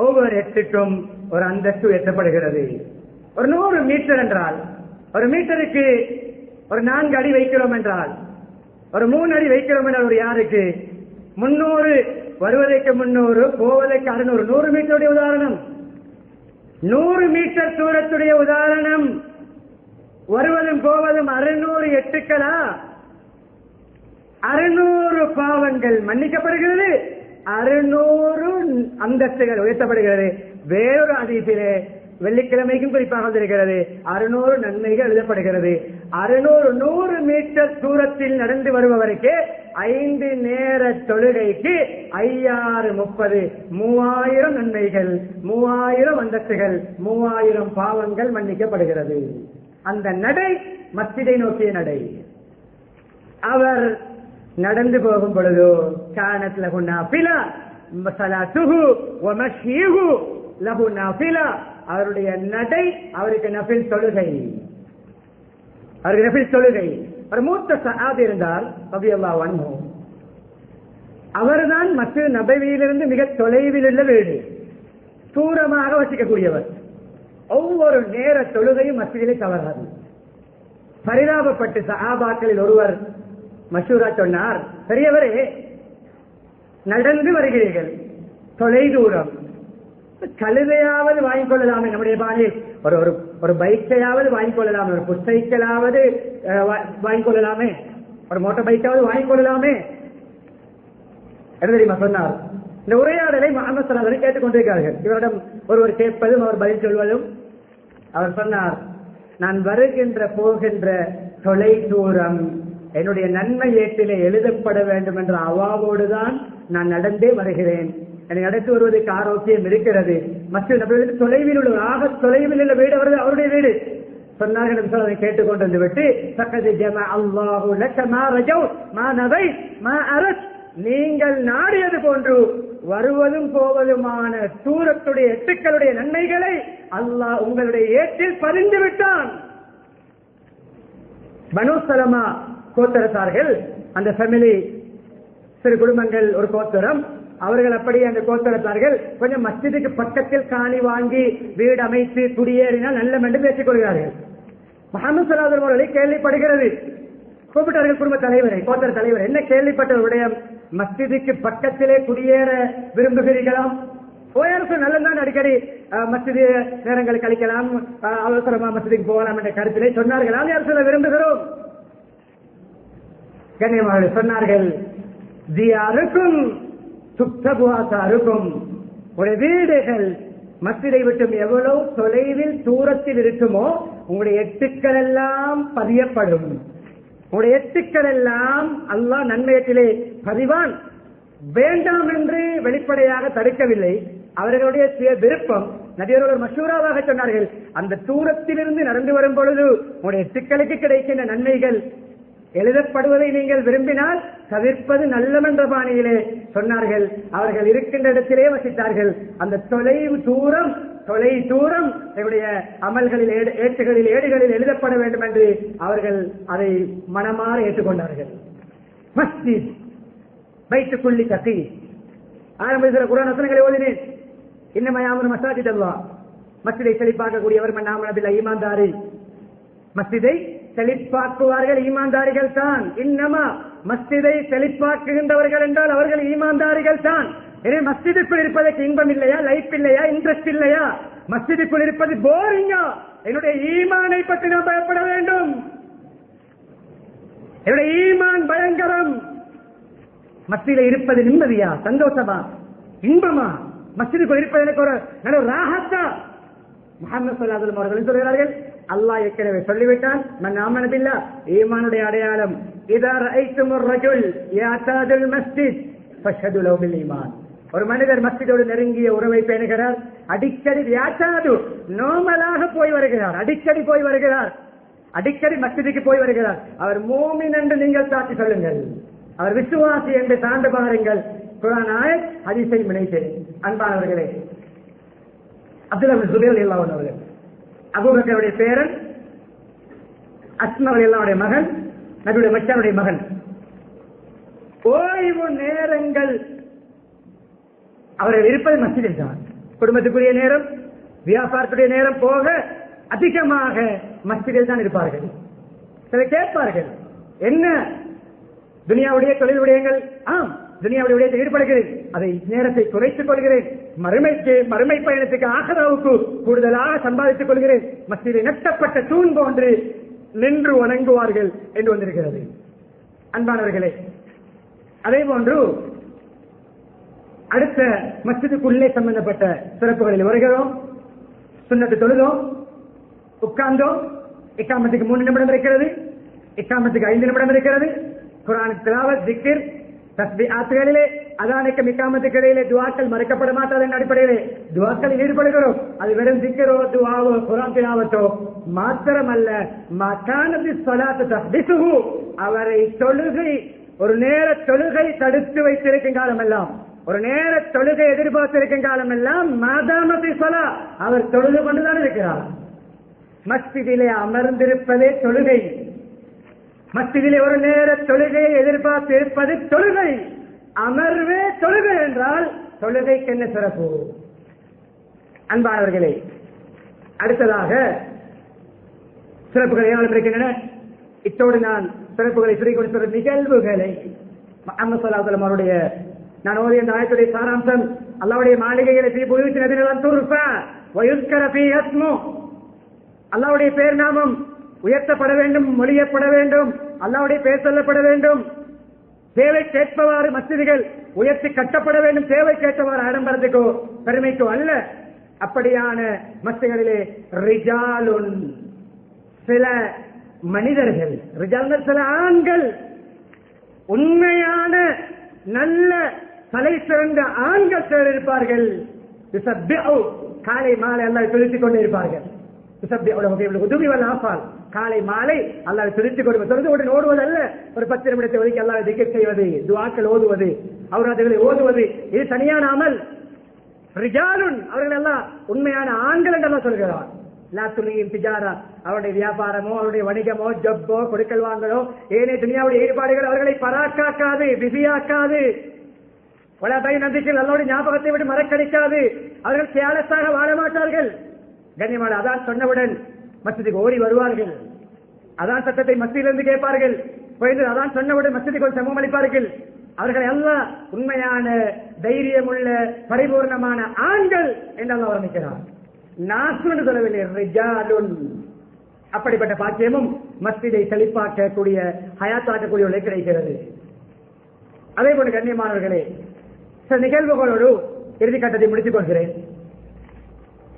ஒவ்வொரு 8க்கும் ஒரு அந்தஸ்து எட்டப்படுகிறது. ஒரு 100 மீட்டர் என்றால், ஒரு மீட்டருக்கு ஒரு 4 அடி வைக்கிறோம் என்றால், ஒரு 3 அடி வைக்கிறோம் என்றால், ஒரு யாருக்கு 300, வருவதற்கு 300, போவதற்கு 600, 100 மீட்டருடைய உதாரணம், 100 மீட்டர் தூரத்துடைய உதாரணம், வருவதும் போவதும் 600 எட்டுக்களா, 600 பாவங்கள் மன்னிக்கப்படுகிறது, 600 அந்தஸ்துகள் உயர்த்தப்படுகிறது. வேறொரு ஹதீஸிலே வெள்ளிக்கிழமைக்கும் குறிப்பாக வந்திருக்கிறது, 600 நன்மைகள் எழுதப்படுகிறது. 600 100 மீட்டர் தூரத்தில் நடந்து வருபவருக்கு 5 நேர தொழுகைக்கு 5030 3000 நன்மைகள், 3000 அந்தஸ்துகள், 3000 பாவங்கள் மன்னிக்கப்படுகிறது. அந்த நடை மஸ்ஜிதை நோக்கிய நடை. அவர் நடந்து போகும் பொழுது கானத் லஹு நாஃபிலா ஸலாத்துஹு வ மஷ்யுஹு லஹு நாஃபிலா, அவருடைய நடை அவருக்கு நஃபில் தொழுகை, அவருக்கு நஃபில் தொழுகை. ஒரு மூத்த சஹாபி இருந்தார் ரலியல்லாஹு அன்ஹு, அவர்தான் மஸ்ஜித் நபவியிலிருந்து மிக தொலைவில் உள்ள வீடு, தூரமாக வசிக்கக்கூடியவர். ஒவ்வொரு நேர தொழுகையும் மஸ்ஜிதிலே தவறாது. பரிதாபப்பட்டு சஹாபாக்களில் ஒருவர் மஷூரா சொன்னார், பெரியவரே நடந்து வருகிறீர்கள், தொலை தூரம், கழுதையாவது வாங்கிக் கொள்ளலாமே, நம்முடைய பாணியில் ஒரு பைக்கையாவது வாங்கிக் கொள்ளலாமே, ஒரு புத்தைக்கலாவது வாங்கிக் கொள்ளலாமே, ஒரு மோட்டார் பைக்காவது வாங்கிக் கொள்ளலாமே என்று தெரியுமா சொன்னார். இந்த உரையாடலை முஹம்மது ஸல்லல்லாஹு அலைஹி வஸல்லம் கேட்டுக் கொண்டிருக்கிறார்கள். இவரிடம் ஒருவர் கேட்பதும் அவர் பதில் சொல்வதும். அவர் சொன்னார், நான் வருகின்ற போகின்ற தொலை தூரம் என்னுடைய நன்மை ஏட்டிலே எழுதப்பட வேண்டும் என்ற அவாவோடுதான் நான் நடந்தே வருகிறேன். என்னை நடத்தி வருவதற்கு ஆரோக்கியம் இருக்கிறது. மஸ்ஜித் நபவியிலிருந்து தொலைவில் உள்ள, ஆக தொலைவில் உள்ள வீடு அவருடைய வீடு. சொன்னார்கள். அதை கேட்டுக்கொண்டு வந்து விட்டு நீங்கள் நாடியது போன்று வருவதும் போவதுமான தூரத்துடைய எட்டுக்களுடைய நன்மைகளை அல்லாஹ் உங்களுடைய ஏற்றில் பதிந்து விட்டான். பனு சலமா கோத்திரத்தார்கள், அந்த ஃபேமிலி சிறு குடும்பங்கள், ஒரு கோத்திரம். அவர்கள் அப்படியே அந்த கோத்திரத்தார்கள் கொஞ்சம் மஸ்ஜிதுக்கு பக்கத்தில் காணி வாங்கி வீடு அமைத்து குடியேறினால் நல்ல என்று பேசிக் கொள்கிறார்கள். முஹம்மது ஸல்லல்லாஹு அலைஹி வஸல்லம் கேள்விப்படுகிறது. கூப்பிட்டார்கள் குடும்ப தலைவரை, கோத்திர தலைவர். என்ன கேள்விப்பட்ட விடயம்? மஸ்ஜிதுக்கு பக்கத்திலே குடியேற விரும்புகிறீர்களாம்? நல்லதான், அடிக்கடி மஸ்ஜிது நேரங்களை கழிக்கலாம், அவசரமா மஸ்ஜிதுக்கு போகலாம் என்ற கருத்திலே சொன்னார்கள். யார் சொல்ல விரும்புகிறோம்? கண்ணியமானவர்கள் சொன்னார்கள், தியாருக்கும் சுத்தபுவாசாருக்கும், உடைய வீடுகள் மஸ்ஜிதை விட்டும் எவ்வளவு தொலைவில் தூரத்தில் இருக்குமோ உங்களுடைய எட்டுக்கள் எல்லாம் பதியப்படும். உங்களுடைய எட்டுக்கள் எல்லாம் அல்லாஹ் நன்மையத்திலே பதிவான். வேண்டாம் என்று வெளிப்படையாக தடுக்கவில்லை, அவர்களுடைய சுய விருப்பம். நபியர்கள் மஷூராவாக சொன்னார்கள், அந்த தூரத்திலிருந்து நடந்து வரும் பொழுது உங்களுடைய எட்டுக்களுக்கு கிடைக்கின்ற நன்மைகள் எழுதப்படுவதை நீங்கள் விரும்பினால் தவிர்ப்பது நல்லமென்ற பாணியிலே சொன்னார்கள். அவர்கள் இருக்கின்ற இடத்திலே வசித்தார்கள். அந்த தொலை தூரம் என்னுடைய அமல்களில் ஏட்டுகளில் ஏடுகளில் எழுதப்பட வேண்டும் என்று அவர்கள் அதை மனமாற ஏற்றுக்கொண்டார்கள். மஸ்ஜித் பைத்துக்குள்ளி கத்தி ஆரம்பத்தில் குர்ஆன் வசனங்களை ஓதினேன். இன்னமயாமுரு மசாஜித் அல்லாஹ், மஸ்ஜிதை செழிப்பாக்கக்கூடியவர் மன்னாமனபில் ஈமான்தாரி. மஸ்ஜிதை செழிப்பாக்குவார்கள் ஈமான்தாரிகள் தான். இன்னமா மஸ்ஜிதை செழிப்பாக்குகின்றவர்கள் என்றால் அவர்கள் ஈமான்தாரிகள் தான். எனவே மஸ்ஜிதுக்குள் இருப்பதற்கு இன்பம் இல்லையா, லைஃப் இல்லையா, இன்ட்ரெஸ்ட் இல்லையா? மஸ்ஜிதுக்குள் இருப்பது போரிங்கா? என்னுடைய ஈமானை பற்றி நான் பயப்பட வேண்டும். என்னுடைய ஈமான் பயங்கரம். மஸ்ஜிதில் இருப்பது நிம்மதியா, சந்தோஷமா, இன்பமா? மஸ்ஜிதுக்குள் இருப்பது எனக்கு ஒரு நல்ல ராஹத்தா? முஹம்மது ஸல்லல்லாஹு அலைஹி வஸல்லம் அவர்கள் சொல்கிறார்கள், அல்லாஹ் ஏற்கனவே சொல்லிவிட்டான், மன் ஆமன பில்லாஹ், ஈமானுடைய அடையாளம், இதா ரஅய்துமுர் ரஜுல் யஅதாதுல் மஸ்ஜித் ஃபஷ்ஹது லஹு பில் ஈமான். ஒரு மனிதர் மஸ்ஜிதோடு நெருங்கிய உறவை பேணுகிறார், அடிக்கடி யாத்தாது நார்மலாக போய் வருகிறார், அடிக்கடி போய் வருகிறார், அடிக்கடி மஸ்ஜிதுக்கு போய் வருகிறார், அவர் மூமின் என்று நீங்கள் சாட்சி சொல்லுங்கள், அவர் விசுவாசி என்று சான்று பாருங்கள். குர்ஆன் ஆயத், ஹதீஸை முனைத்தேன். அன்பானவர்களே, அப்துல்லா இப்னு ஸுபைர் ரலியல்லாஹு அன்ஹு அவர்கள், அபூபக்கருடைய பேரன், அஸ்மா ரலியல்லாஹுடைய மகன், நபியுடைய மச்சானுடைய மகன். ஓய்வு நேரங்கள் அவர்கள் இருப்பது மஸ்ஜிதில் தான். குடும்பத்துக்குரிய நேரம், வியாபாரத்துடைய நேரம் போக அதிகமாக மஸ்ஜிதில் தான் இருப்பார்கள். சில கேட்பார்கள், என்ன துனியாவுடைய தொழில் விடயங்கள்? ஆம், துனியாவுடைய விடயத்தில் ஈடுபடுகிறேன், அதை நேரத்தை குறைத்துக் கொள்கிறேன், மறுமை பயணத்துக்கு ஆகராவுக்கு கூடுதலாக சம்பாதித்துக் கொள்கிறேன், மஸ்ஜிதில் நட்டப்பட்ட தூண் போன்று நின்று வணங்குவார்கள் என்று வந்திருக்கிறது. அன்பானவர்களே, அதே போன்று அடுத்த மஸ்ஜிதுக்குள்ளே சம்பந்தப்பட்ட சிறப்புகளில் வருகிறோம். சுன்னத்து தொழுதோம், உட்கார்ந்தோம், இக்காமத்துக்கு 3 நிமிடம் இருக்கிறது, இக்காமத்துக்கு 5 நிமிடம் இருக்கிறது. குர்ஆன் திலாவத், திக்ர், தஸ்பீஹாத்துகளிலே அதானுக்கு இக்காமத்துக்கு இடையிலே துஆக்கள் மறைக்கப்பட மாட்டாது என்ற அடிப்படையிலே துஆக்களில் ஈடுபடுகிறோம். அது வெறும் திக்ரோ துஆவோ குர்ஆன் திலாவத்தோ மாத்திரமல்ல, மகானதி ஸலாத்து தஹ்திஸுஹு, அவரை தொழுகை, ஒரு நேர தொழுகை தடுத்து வைத்திருக்கும் காலமெல்லாம், ஒரு நேர தொழுகை எதிர்பார்த்திருக்கும் காலமெல்லாம் மாதாமதி ஸலா, அவர் தொழுது கொண்டுதான் இருக்கிறார். மஸ்ஜிதிலே அமர்ந்திருப்பதே தொழுகை. மஸ்ஜிதிலே ஒரு நேர தொழுகையை எதிர்பார்த்து இருப்பது தொழுகை. அமர்வே தொழுகை என்றால் தொழுகைக்கு என்ன சிறப்பு? அன்பானவர்களே, அடுத்ததாக சிறப்புகள் ஏராளம் இருக்கின்றன. இத்தோடு நான் சிறப்புகளை சுருக்கி சொல்ற நிகழ்வுகளை முஹம்மது ஸல்லல்லாஹு அலைஹி வஸல்லம் அவருடைய நான் ஓதிய இந்த ஆயத்துடைய சாராம்சம், அல்லாஹ்வுடைய மாளிகைகளை ஃபீ புயூத்தின் லதீன துர்ஃபா வ யுஸ்கர ஃபீஹா இஸ்மு, அல்லாஹ்வுடைய பெயர் நாமம் உயர்த்தப்பட வேண்டும், மொழியப்பட வேண்டும், அல்லாஹ்வுடைய பெயர் சொல்லப்பட வேண்டும், தேவை கேட்பவாறு மஸ்ஜிதுகள் உயர்த்தி கட்டப்பட வேண்டும், தேவை கேட்டவாறு ஆடம்பரத்துக்கோ பெருமைக்கோ அல்ல. அப்படியான மஸ்ஜிதுகளிலே ரிஜாலுன், சில மனிதர்கள், ரிஜால்கள் சில ஆண்கள், உண்மையான நல்ல தலை சிறந்த ஆண்கள் இருப்பார்கள். காலை மாலை எல்லாம் துளித்துக் கொண்டு இருப்பார்கள். காலை மாலை அல்லாஹ்வை துதித்துக் கொண்டு தொழுது உடன் ஓடுவதல்ல, ஒரு 10 நிமிடத்தை ஒதுக்கி அல்லாஹ்வை திக்ர் செய்வது, துஆக்கள் ஓதுவது, அவர்களை ஓதுவது, இது தனியான அமல். ரிஜாலுன் அவர்கள் எல்லாம் உண்மையான ஆண்கள் என்று அல்லாஹ் சொல்கிறார். லா துல்ஹிஹிம் திஜாரா அவருடைய வியாபாரமோ அவருடைய வணிகமோ ஜப்போ கொடுக்கல் வாங்கலோ ஏனைய துனியாவுடைய ஈடுபாடுகள் அவர்களை பராக்காக்காது, பிஸியாக்காது. நம்பிக்கையில் அல்லாஹ்வுடைய ஞாபகத்தை விட்டு மறக்கடிக்காது. அவர்கள் கேலஸாக வாழ மாட்டார்கள். கண்ணியமான அதான் சொன்னவுடன் மஸ்ஜிதுக்கு ஓடி வருவார்கள். அதான் சத்தத்தை மஸ்ஜிதிலிருந்து கேட்பார்கள். அதான் சொன்னவுடன் மஸ்ஜிதுக்கு சமூகம் அளிப்பார்கள். அவர்கள் எல்லாம் உண்மையான தைரியம் உள்ள பரிபூர்ணமான ஆண்கள் என்று அல்லாஹ் வர்ணிக்கிறார். நாசு என்று சொல்லவில்லை, ரிஜாலுன். அப்படிப்பட்ட பாக்கியமும் மஸ்ஜிதை செழிப்பாக்கக்கூடிய ஹயாத்தாக்கக்கூடிய கிடைக்கிறது. அதே போல கண்ணியமானவர்களே, சில நிகழ்வுகளோடு இறுதி கட்டத்தை முடித்துக் கொள்கிறேன்.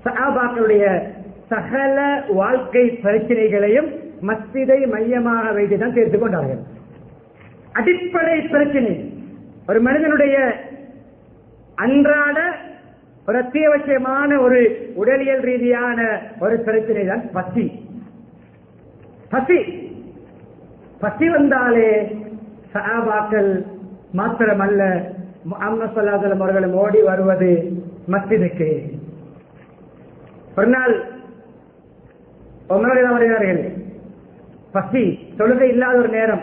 சஹாபாக்களுடைய சகல வாழ்க்கை பிரச்சனைகளையும் மஸ்ஜிதை மையமாக வைத்துதான் தீர்த்துக் கொண்டார்கள். அடிப்படை பிரச்சனை ஒரு மனிதனுடைய அன்றாட ஒரு அத்தியாவசியமான ஒரு உடலியல் ரீதியான ஒரு பிரச்சனை தான் பசி. பசி பசி வந்தாலே சஹாபாக்கள் மாத்திரமல்ல, முஹம்மது ஸல்லல்லாஹு அலைஹி வஸல்லம் அவர்களும் ஓடி வருவது மஸ்ஜிதுக்கு. ஒரு நாள் உமர் வருகிறார்கள். பசி, தொழுகை இல்லாத ஒரு நேரம்,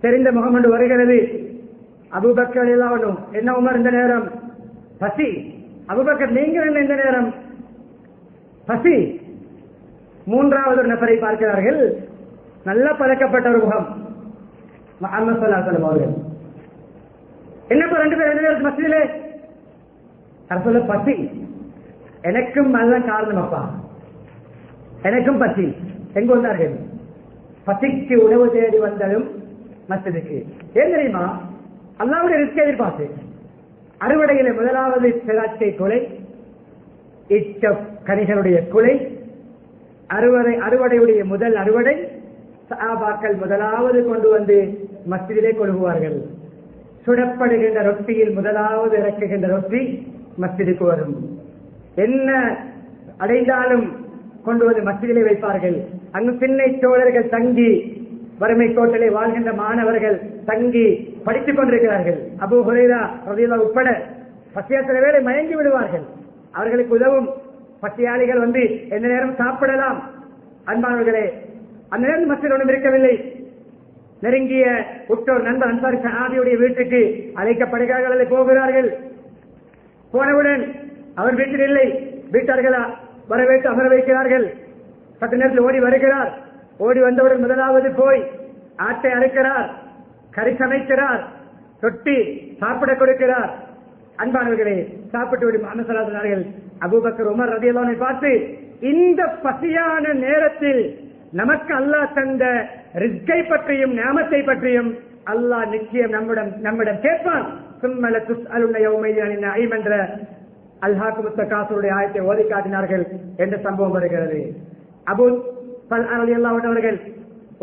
தெரிந்த முகமது வருகிறது. அபூபக்கர் எல்லாம் என்ன உமர் இந்த நேரம் பசி? அபூபக்கர் நீங்கள் என்ன இந்த நேரம் பசி? மூன்றாவது ஒரு நபரை பார்க்கிறார்கள். நல்ல பழக்கப்பட்ட ஒரு முகம், முஹம்மது ஸல்லல்லாஹு அலைஹி வஸல்லம் அவர்கள். என்னப்பா ரெண்டு பேரும் மஸ்ஜிதிலே? சொல்ல பசி. எனக்கும் அதுதான் காரணம் அப்பா, எனக்கும் பசி. எங்க வந்தார்கள்? பசிக்கு உணவு தேடி வந்ததும் மஸ்ஜிதுக்கு. ஏன் தெரியுமா? அல்லாஹ்வுடைய ரிஸ்கை எதிர்பார்த்து அறுவடையில முதலாவது திராட்சை கொலை, இட்ட கனிகளுடைய கொலை, அறுவடையுடைய முதல் அறுவடை சஹாபாக்கள் முதலாவது கொண்டு வந்து மஸ்ஜிதிலே கொள்ளுவார்கள். சுடப்படுகின்ற ரொட்டியில் முதலாவது இறக்குகின்ற ரொட்டி மஸ்ஜிதுக்கு வரும். என்ன அடைந்தாலும் கொண்டு வந்து மஸ்ஜிதிலே வைப்பார்கள். அங்கு பின்னை தோழர்கள் தங்கி, வறுமை கோட்டிலே வாழ்கின்ற மாணவர்கள் தங்கி படித்துக் கொண்டிருக்கிறார்கள். அபூ ஹுரைரா ரலியல்லாஹு உட்பட பசியாத்திர வேளை மயங்கி விடுவார்கள். அவர்களுக்கு உதவும் பசியாளிகள் வந்து எந்த நேரம் சாப்பிடலாம். அன்பானவர்களே, அந்த நேரம் மஸ்ஜித் ஒன்றும் இருக்கவில்லை. நெருங்கிய உற்றோர் நண்பர் அன்சாரி சஹாபியுடைய வீட்டுக்கு அழைக்கப்படுகிறார்கள், போகிறார்கள். போனவுடன் அவர் வீட்டில் இல்லை. வீட்டார்களா வரவேற்று அமர வைக்கிறார்கள். சற்று நேரத்தில் ஓடி வருகிறார். ஓடி வந்தவுடன் முதலாவது போய் ஆட்டை அரைக்கிறார், கறி சமைக்கிறார், தொட்டி சாப்பிட கொடுக்கிறார். அன்பானவர்களே, சாப்பிட்டு விடும் அனுசராசனார்கள் அபூபக்கர் உமர் ரலியல்லாஹு அன்ஹு பார்த்து, இந்த பசியான நேரத்தில் நமக்கு அல்லாஹ் தந்த ரிஸ்கை பற்றியும் நியாமத்தை பற்றியும் அல்லாஹ் நிச்சயம் நம்மிடம் கேட்பான். சும்மல துஸ்அலுன யௌமைஇன் அனின் நஈம் என்ற அல்ஹாக்குமுத் தகாசுருடைய ஆயத்தை ஓதி காட்டினார்கள் என்ற சம்பவம் வருகிறது. அபூ தல்ஹா ரலியல்லாஹு அன்ஹு அவர்கள்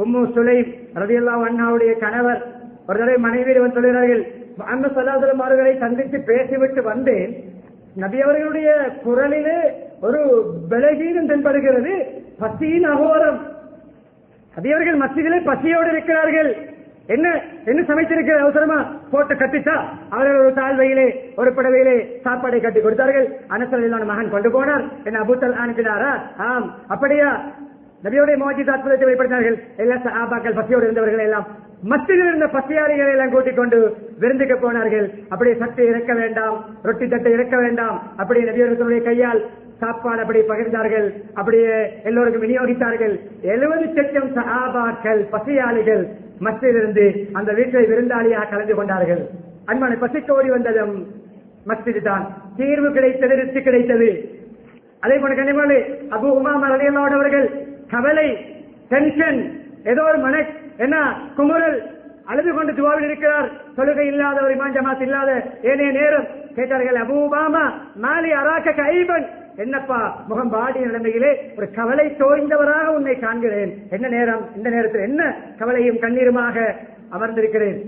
உம்மு சுலைம் ரலியல்லாஹு அன்ஹாவுடைய கணவர் ஒரு தடவை மனைவியிடம் சொல்கிறார்கள், முஹம்மது ஸல்லல்லாஹு அலைஹி வஸல்லம் அவர்களை சந்தித்து பேசிவிட்டு வந்து நபி அவர்களுடைய குரலிலே ஒரு பலகீனம் தென்படுகிறது, பசியின் அகோரம். நபி அவர்கள் மஸ்ஜிதிலே பசியோடு இருக்கிறார்கள். என்ன என்ன சமைத்திருக்கிற அவசரமா போட்டு கட்டிச்சா? அவர்கள் ஒரு தாழ்வையிலே ஒரு புடவையிலே சாப்பாடை கட்டி கொடுத்தார்கள். அனஸ் ரலியல்லாஹு அன்ஹு மகன் கொண்டு போனார். என்ன அபூ தல்ஹா அனுப்பினாரா? ஆம். அப்படியா? நபியோடைய மோஜித் அற்புதத்தை வெளிப்படுத்தினார்கள். எல்லா சஹாபாக்கள் பசியோடு இருந்தவர்கள் எல்லாம் மஸ்ஜிதில் இருந்த பசியாளிகளை எல்லாம் கூட்டிக் கொண்டு விருந்துக்கு போனார்கள். அப்படியே சட்டை இறக்க வேண்டாம், ரொட்டி தட்டை இறக்க வேண்டாம். அப்படியே நபியோடைய கையால் சாப்பாடு அப்படி பகிர்ந்தார்கள். அப்படியே எல்லோருக்கும் விநியோகித்தார்கள். 70 லட்சம் சஹாபாக்கள் பசியாளிகள் மஸ்ஜிதிலிருந்து அந்த வீட்டை விருந்தாளியாக கலந்து கொண்டார்கள். அன்பான பசிக்கு ஓடி வந்ததும் மஸ்ஜிது தான். தீர்வு கிடைத்தது, ரிஸ்க் கிடைத்தது. அதே போல கனிமொழி அபூ உமாமா ரலியல்லாஹு அன்ஹு அவர்கள் கவலை, டென்ஷன், ஏதோ ஒரு என்ன குமுறல், அழுது கொண்டு துவாவில் இருக்கிறார். தொழுகை இல்லாத ஒரு இமாம் ஜமாத் இல்லாத ஏனைய நேரம் கேட்டார்கள், அபூ உமாமா மாலி அராக கைபன், என்னப்பா முகம் பாடிய நிலைமையிலே ஒரு கவலை தோய்ந்தவராக உன்னை காண்கிறேன். என்ன நேரம்? இந்த நேரத்தில் என்ன கவலையும் கண்ணீருமாக அமர்ந்திருக்கிறேன்?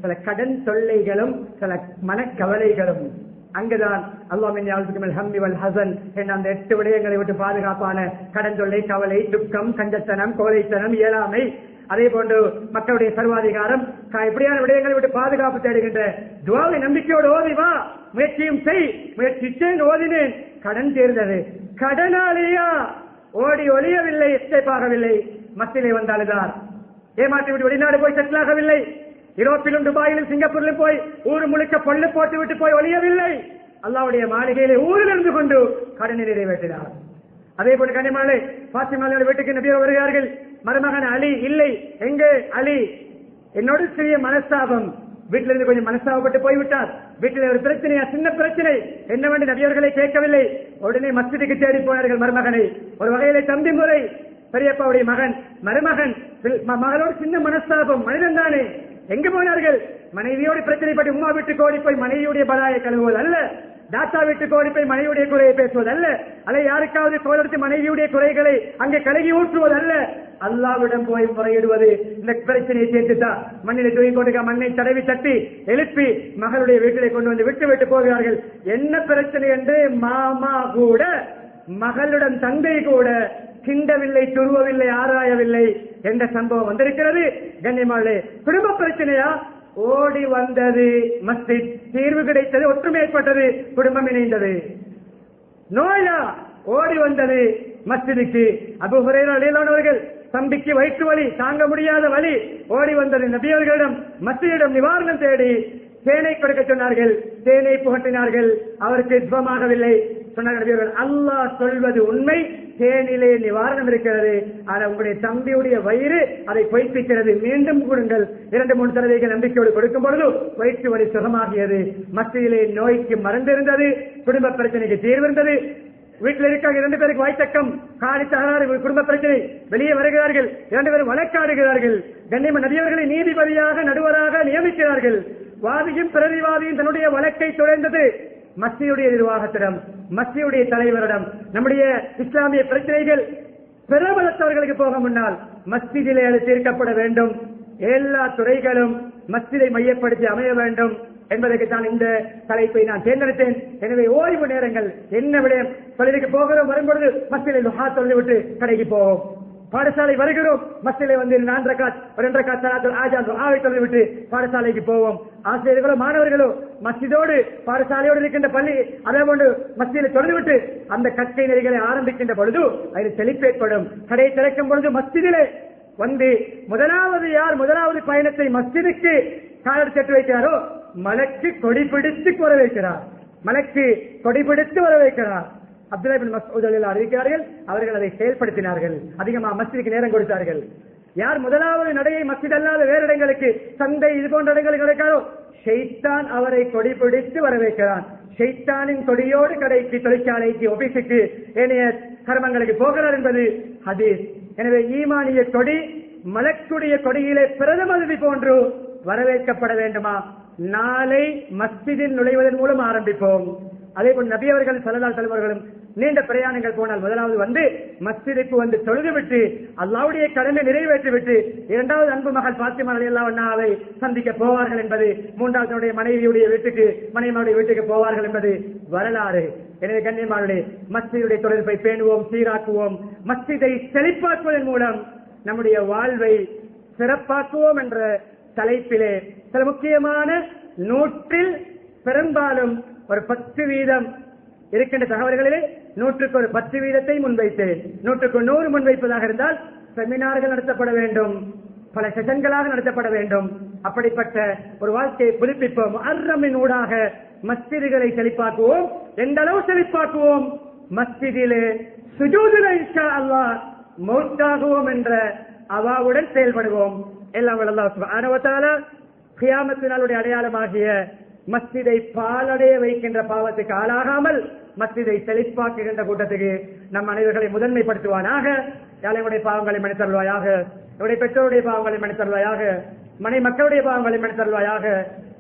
சில கடன் தொல்லைகளும் சில மனக்கவலைகளும் அங்குதான் அந்த 8 விடயங்களை விட்டு பாதுகாப்பான கடன் தொல்லை, கவலை, துக்கம், கஞ்சத்தனம், கோழைத்தனம், இயலாமை, அதே போன்று மக்களுடைய சர்வாதிகாரம், இப்படியான விடயங்களை விட்டு பாதுகாப்பு தேடுகின்ற துவாவை நம்பிக்கையோடு ஓதி வா, முயற்சியும் செய். முயற்சிச்சேன், ஓதினேன், கடன் தீர்ந்தது. கடனாளியா ஓடி ஒளியவில்லை, எஸ்கேப் ஆகவில்லை. மத்தியிலே வந்தால்தான் ஏமாற்றி விட்டு வெளிநாடு போய் செட்டில் ஆகவில்லை. யூரோப்பிலும் துபாயிலும் சிங்கப்பூரிலும் போய் ஊர் முழுக்க பொண்ணு போட்டு விட்டு போய் ஒளியவில்லை. அல்லாஹ்வுடைய மாளிகையிலே ஊரில் இருந்து கொண்டு கடனை நிறைவேற்றினார். அதே போல கனிமாலை பாத்திமாவோட வீட்டுக்கு நபி வருகிறார்கள். மருமகன் அலி இல்லை. எங்கே அலி? என்னோட சிறிய மனஸ்தாபம், வீட்டில இருந்து கொஞ்சம் மனஸ்தாபப்பட்டு போய்விட்டார். வீட்டில் ஒரு பிரச்சனையா, சின்ன பிரச்சனை, என்னவென்று நபியவர்களை கேட்கவில்லை. உடனே மஸ்ஜிதுக்கு தேடி போனார்கள் மருமகனை. ஒரு வகையிலே தம்பி முறை, பெரியப்பாவுடைய மகன், மருமகன், மகளோடு சின்ன மனஸ்தாபம், மனிதன் தானே. எங்கு போனார்கள்? மனைவியோடு பிரச்சனைப்பட்டு உமா வீட்டுக்கு ஓடி போய் மனைவியுடைய பலாயை கழுவுவது அல்ல, தாத்தா வீட்டுக்கு ஓடி போய் மனைவியுடைய குறையை பேசுவது அல்ல, அல்ல யாருக்காவது தோலெடுத்து மனைவியுடைய குறைகளை அங்கே கழுகி ஊற்றுவது அல்ல, அல்லாவிடம் போய் முறையிடுவது. இந்த பிரச்சனையை சேர்த்துட்டா மண்ணிலை தூக்கி கொண்டு மண்ணை தடவி தட்டி எழுப்பி மகளுடைய வீட்டிலே கொண்டு வந்து விட்டு போகிறார்கள். என்ன பிரச்சனை என்று மாமா கூட, மகளுடன் தந்தை கூட கிண்டவில்லை, துருவவில்லை, ஆராயவில்லை என்ற சம்பவம் வந்திருக்கிறது. கண்ணியமாளே, குடும்ப பிரச்சனையா? ஓடி வந்தது மஸ்ஜித், தீர்வு கிடைத்தது, ஒற்றுமை ஏற்பட்டது, குடும்பம் இணைந்தது. நோயா? ஓடி வந்தது மஸ்ஜிதுக்கு. அபூ ஹுரைரா ரலியல்லாஹு அவர்கள், தம்பிக்கு வயிற்று வலி, தாங்க முடியாத வலி, ஓடி வந்தது நபி அவர்களிடம், மஸ்ஜிதிடம் நிவாரணம் தேடி தேனை கொடுக்க சொன்னார்கள். தேனை புகட்டினார்கள். அவருக்கு சுபமாகவில்லை. சொன்னார்கள் நபி அவர்கள், அல்லாஹ் சொல்வது உண்மை, தேனிலே நிவாரணம் இருக்கிறது, ஆனால் உங்களுடைய தம்பியுடைய வயிறு அதை பொய்ப்பிக்கிறது, மீண்டும் கொடுங்கள். 2-3 தடவைகள் நம்பிக்கையோடு கொடுக்கும் பொழுது வயிற்று வலி சுகமாகியது. மத்தியிலே நோய்க்கு மருந்து இருந்தது, குடும்ப பிரச்சனைக்கு தீர்வு இருந்தது. வீட்டில் இருக்காங்க 2 பேருக்கு வாய்த்தக்கம், காலி தகராறு, குடும்ப பிரச்சனை, வெளியே வருகிறார்கள், 2 பேரும் வழக்காடுகிறார்கள். கண்ணியமான நபியவர்களை நீதிபதியாக நடுவராக நியமிக்கிறார்கள். வாதியும் பிரதிவாதியும் தன்னுடைய வழக்கை தொடர்ந்தது மஸ்ஜிதுடைய நிர்வாகத்திடம், மஸ்ஜிதுடைய தலைவரிடம். நம்முடைய இஸ்லாமிய பிரச்சனைகள் பிரபலத்தவர்களுக்கு போக முன்னால் மஸ்ஜிதிலே அது தீர்க்கப்பட வேண்டும். எல்லா துறைகளும் மஸ்ஜிதை மையப்படுத்தி அமைய வேண்டும் என்பதற்குத்தான் இந்த தலைப்பை நான் தேர்ந்தெடுத்தேன். எனவே ஓய்வு நேரங்கள் என்ன விடயம், பள்ளிக்கு போகிறோம், வரும்பொழுது மஸ்ஜிதில் துஹா தொழுதுவிட்டு கடைக்கு போவோம். பாடசாலை வருகிறோம், மஸ்ஜிதிலே வந்து 4 ரக்காத் 2 ரக்காத் ஸலாத்துல் ஆஜா துஆவை தொழுதுவிட்டு பாடசாலைக்கு போவோம். ஆசிரியர்களோ மாணவர்களோ மஸ்ஜிதோடு பாடசாலையோடு இருக்கின்ற பள்ளி அதே போன்று மஸ்ஜிதில் தொழுதுவிட்டு அந்த கற்கை நெறிகளை ஆரம்பிக்கின்ற பொழுது அதில் செழிப்பேற்படும். கடை திறக்கும் பொழுது மஸ்ஜிதிலே வந்து முதலாவது பயணத்தை மஸ்ஜிதுக்கு காலடி தட்டி வைக்கிறாரோ மலக்கு கொடி பிடித்து வர வைக்கிறார். மலக்கு கொடி பிடித்து வர வைக்கிறார். அப்துல்லா இப்னு மஸ்ஊத் ரலியல்லாஹு அன்ஹு அறிவிக்கிறார்கள், அவர்கள் அதை செயல்படுத்தினார்கள். அதிகமாக மஸ்ஜிதுக்கு நேரம் கொடுத்தார்கள். யார் முதலாவது நடையை மஸ்ஜித் அல்லாத வேறு இடங்களுக்கு, சந்தை, இது போன்ற இடங்களுக்கு நடக்காரோ ஷைத்தான் அவரை கொடி பிடித்து வர வைக்கிறான். ஷைத்தானின் கொடியோடு கடைக்கு, தொழிற்சாலைக்கு, ஆபீஸுக்கு, ஏனைய கர்மங்களுக்கு போகிறார் என்பது ஹதீஸ். எனவே ஈமானிய கொடி மலக்குடைய கொடியிலே பிரதமதி போன்று வரவேற்கப்பட வேண்டுமா? நாளை மஸ்ஜிதில் நுழைவதன் மூலம் ஆரம்பிப்போம். அதே போல் நபி அவர்கள் ஸல்லல்லாஹு அலைஹி வஸல்லம் நீண்ட பிரயாணங்கள் போனால் முதலாவது வந்து மஸ்ஜிதுக்கு வந்து தொழுதுவிட்டு அல்லாஹ்வுடைய கடமை நிறைவேற்றிவிட்டு 2வது அன்பு மகள் பாத்திமா ரலியல்லாஹு அன்ஹாவை சந்திக்க போவார்கள் என்பது, 3வது தன்னுடைய மனைவியுடைய வீட்டுக்கு போவார்கள் என்பது வரலாறு. எனவே கண்ணியமானவர்களே, மஸ்ஜிதுடைய தொடர்பை பேணுவோம், சீராக்குவோம். மஸ்ஜிதை செழிப்பாக்குவதன் மூலம் நம்முடைய வாழ்வை சிறப்பாக்குவோம் என்ற தலைப்பிலே சில முக்கியமான 100ல் பெரும்பாலும் ஒரு 10% இருக்கின்ற தகவல்களிலே 100க்கு ஒரு 10% முன்வைத்தேன். 100க்கு 100 முன்வைப்பதாக இருந்தால் செமினார்கள் நடத்தப்பட வேண்டும், பல செஷன்களாக நடத்தப்பட வேண்டும். அப்படிப்பட்ட ஒரு வாழ்க்கையை புதுப்பிப்போம். முஹர்ரமின் ஊடாக மஸ்ஜிதுகளை செழிப்பாக்குவோம். எந்த அளவு செழிப்பாக்குவோம்? மஸ்ஜிதிலே சுஜூதிலே இன்ஷா அல்லாஹ் மௌத்தாகுவோம் என்ற அவாவுடன் செயல்படுவோம். எல்லாம் அல்லாஹ் சுப்ஹானஹு வ தஆலா கியாமத்தினுடைய அடையாளமாகிய மஸ்ஜிதை பாலடைய வைக்கின்ற பாவத்துக்கு ஆளாகாமல் மஸ்ஜிதை செழிப்பாக்குகின்ற கூட்டத்துக்கு நம் அனைவர்களை முதன்மைப்படுத்துவானாக. யாழையுடைய பாவங்களை மன்னித்தருள்வாயாக, என்னுடைய பெற்றோருடைய பாவங்களை மன்னித்தருள்வாயாக, மனை மக்களுடைய பாவங்களை மன்னித்தருள்வாயாக,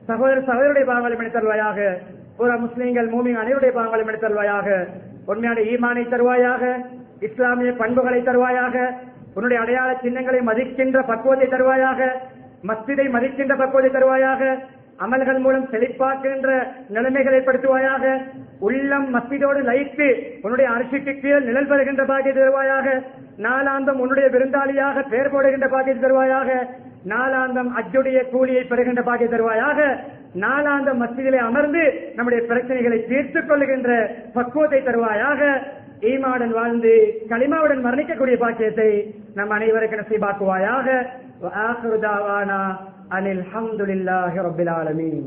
சகோதரருடைய பாவங்களை மன்னித்தருள்வாயாக, பூரா முஸ்லீம்கள் மூமின் அனைவருடைய பாவங்களை மன்னித்தருள்வாயாக. உண்மையான ஈமானை தருவாயாக, இஸ்லாமிய பண்புகளை தருவாயாக, உன்னுடைய அடையாள சின்னங்களை மதிக்கின்ற பக்குவத்தை தருவாயாக, மஸ்ஜிதை மதிக்கின்ற பக்குவத்தை தருவாயாக, அமல்கள் மூலம் செழிப்பாக்குகின்ற நிலைமைகளை ஏற்படுத்துவாயாக. உள்ளம் மஸ்ஜிதோடு லைத்து உன்னுடைய அரிசிக்கு கீழ் நிழல் பெறுகின்ற பாக்கியத்தை தருவாயாக. நாளாந்தம் உன்னுடைய விருந்தாளியாக பெயர் போடுகின்ற பாக்கியத்தை தருவாயாக. நாளாந்தம் அஜ்ஜுடைய கூலியை பெறுகின்ற பாக்கியத்தை தருவாயாக. நாளாந்தம் மஸ்ஜிதிலே அமர்ந்து நம்முடைய பிரச்சனைகளை தீர்த்துக் கொள்ளுகின்ற பக்குவத்தை தருவாயாக. ஈமாவுடன் வாழ்ந்து களிமாவுடன் மரணிக்கக்கூடிய பாக்கியத்தை நம் அனைவருக்கு நசீபாக்குவாயாக. அனில் ஹம்துலில்லாஹி ரப்பில் ஆலமீன்.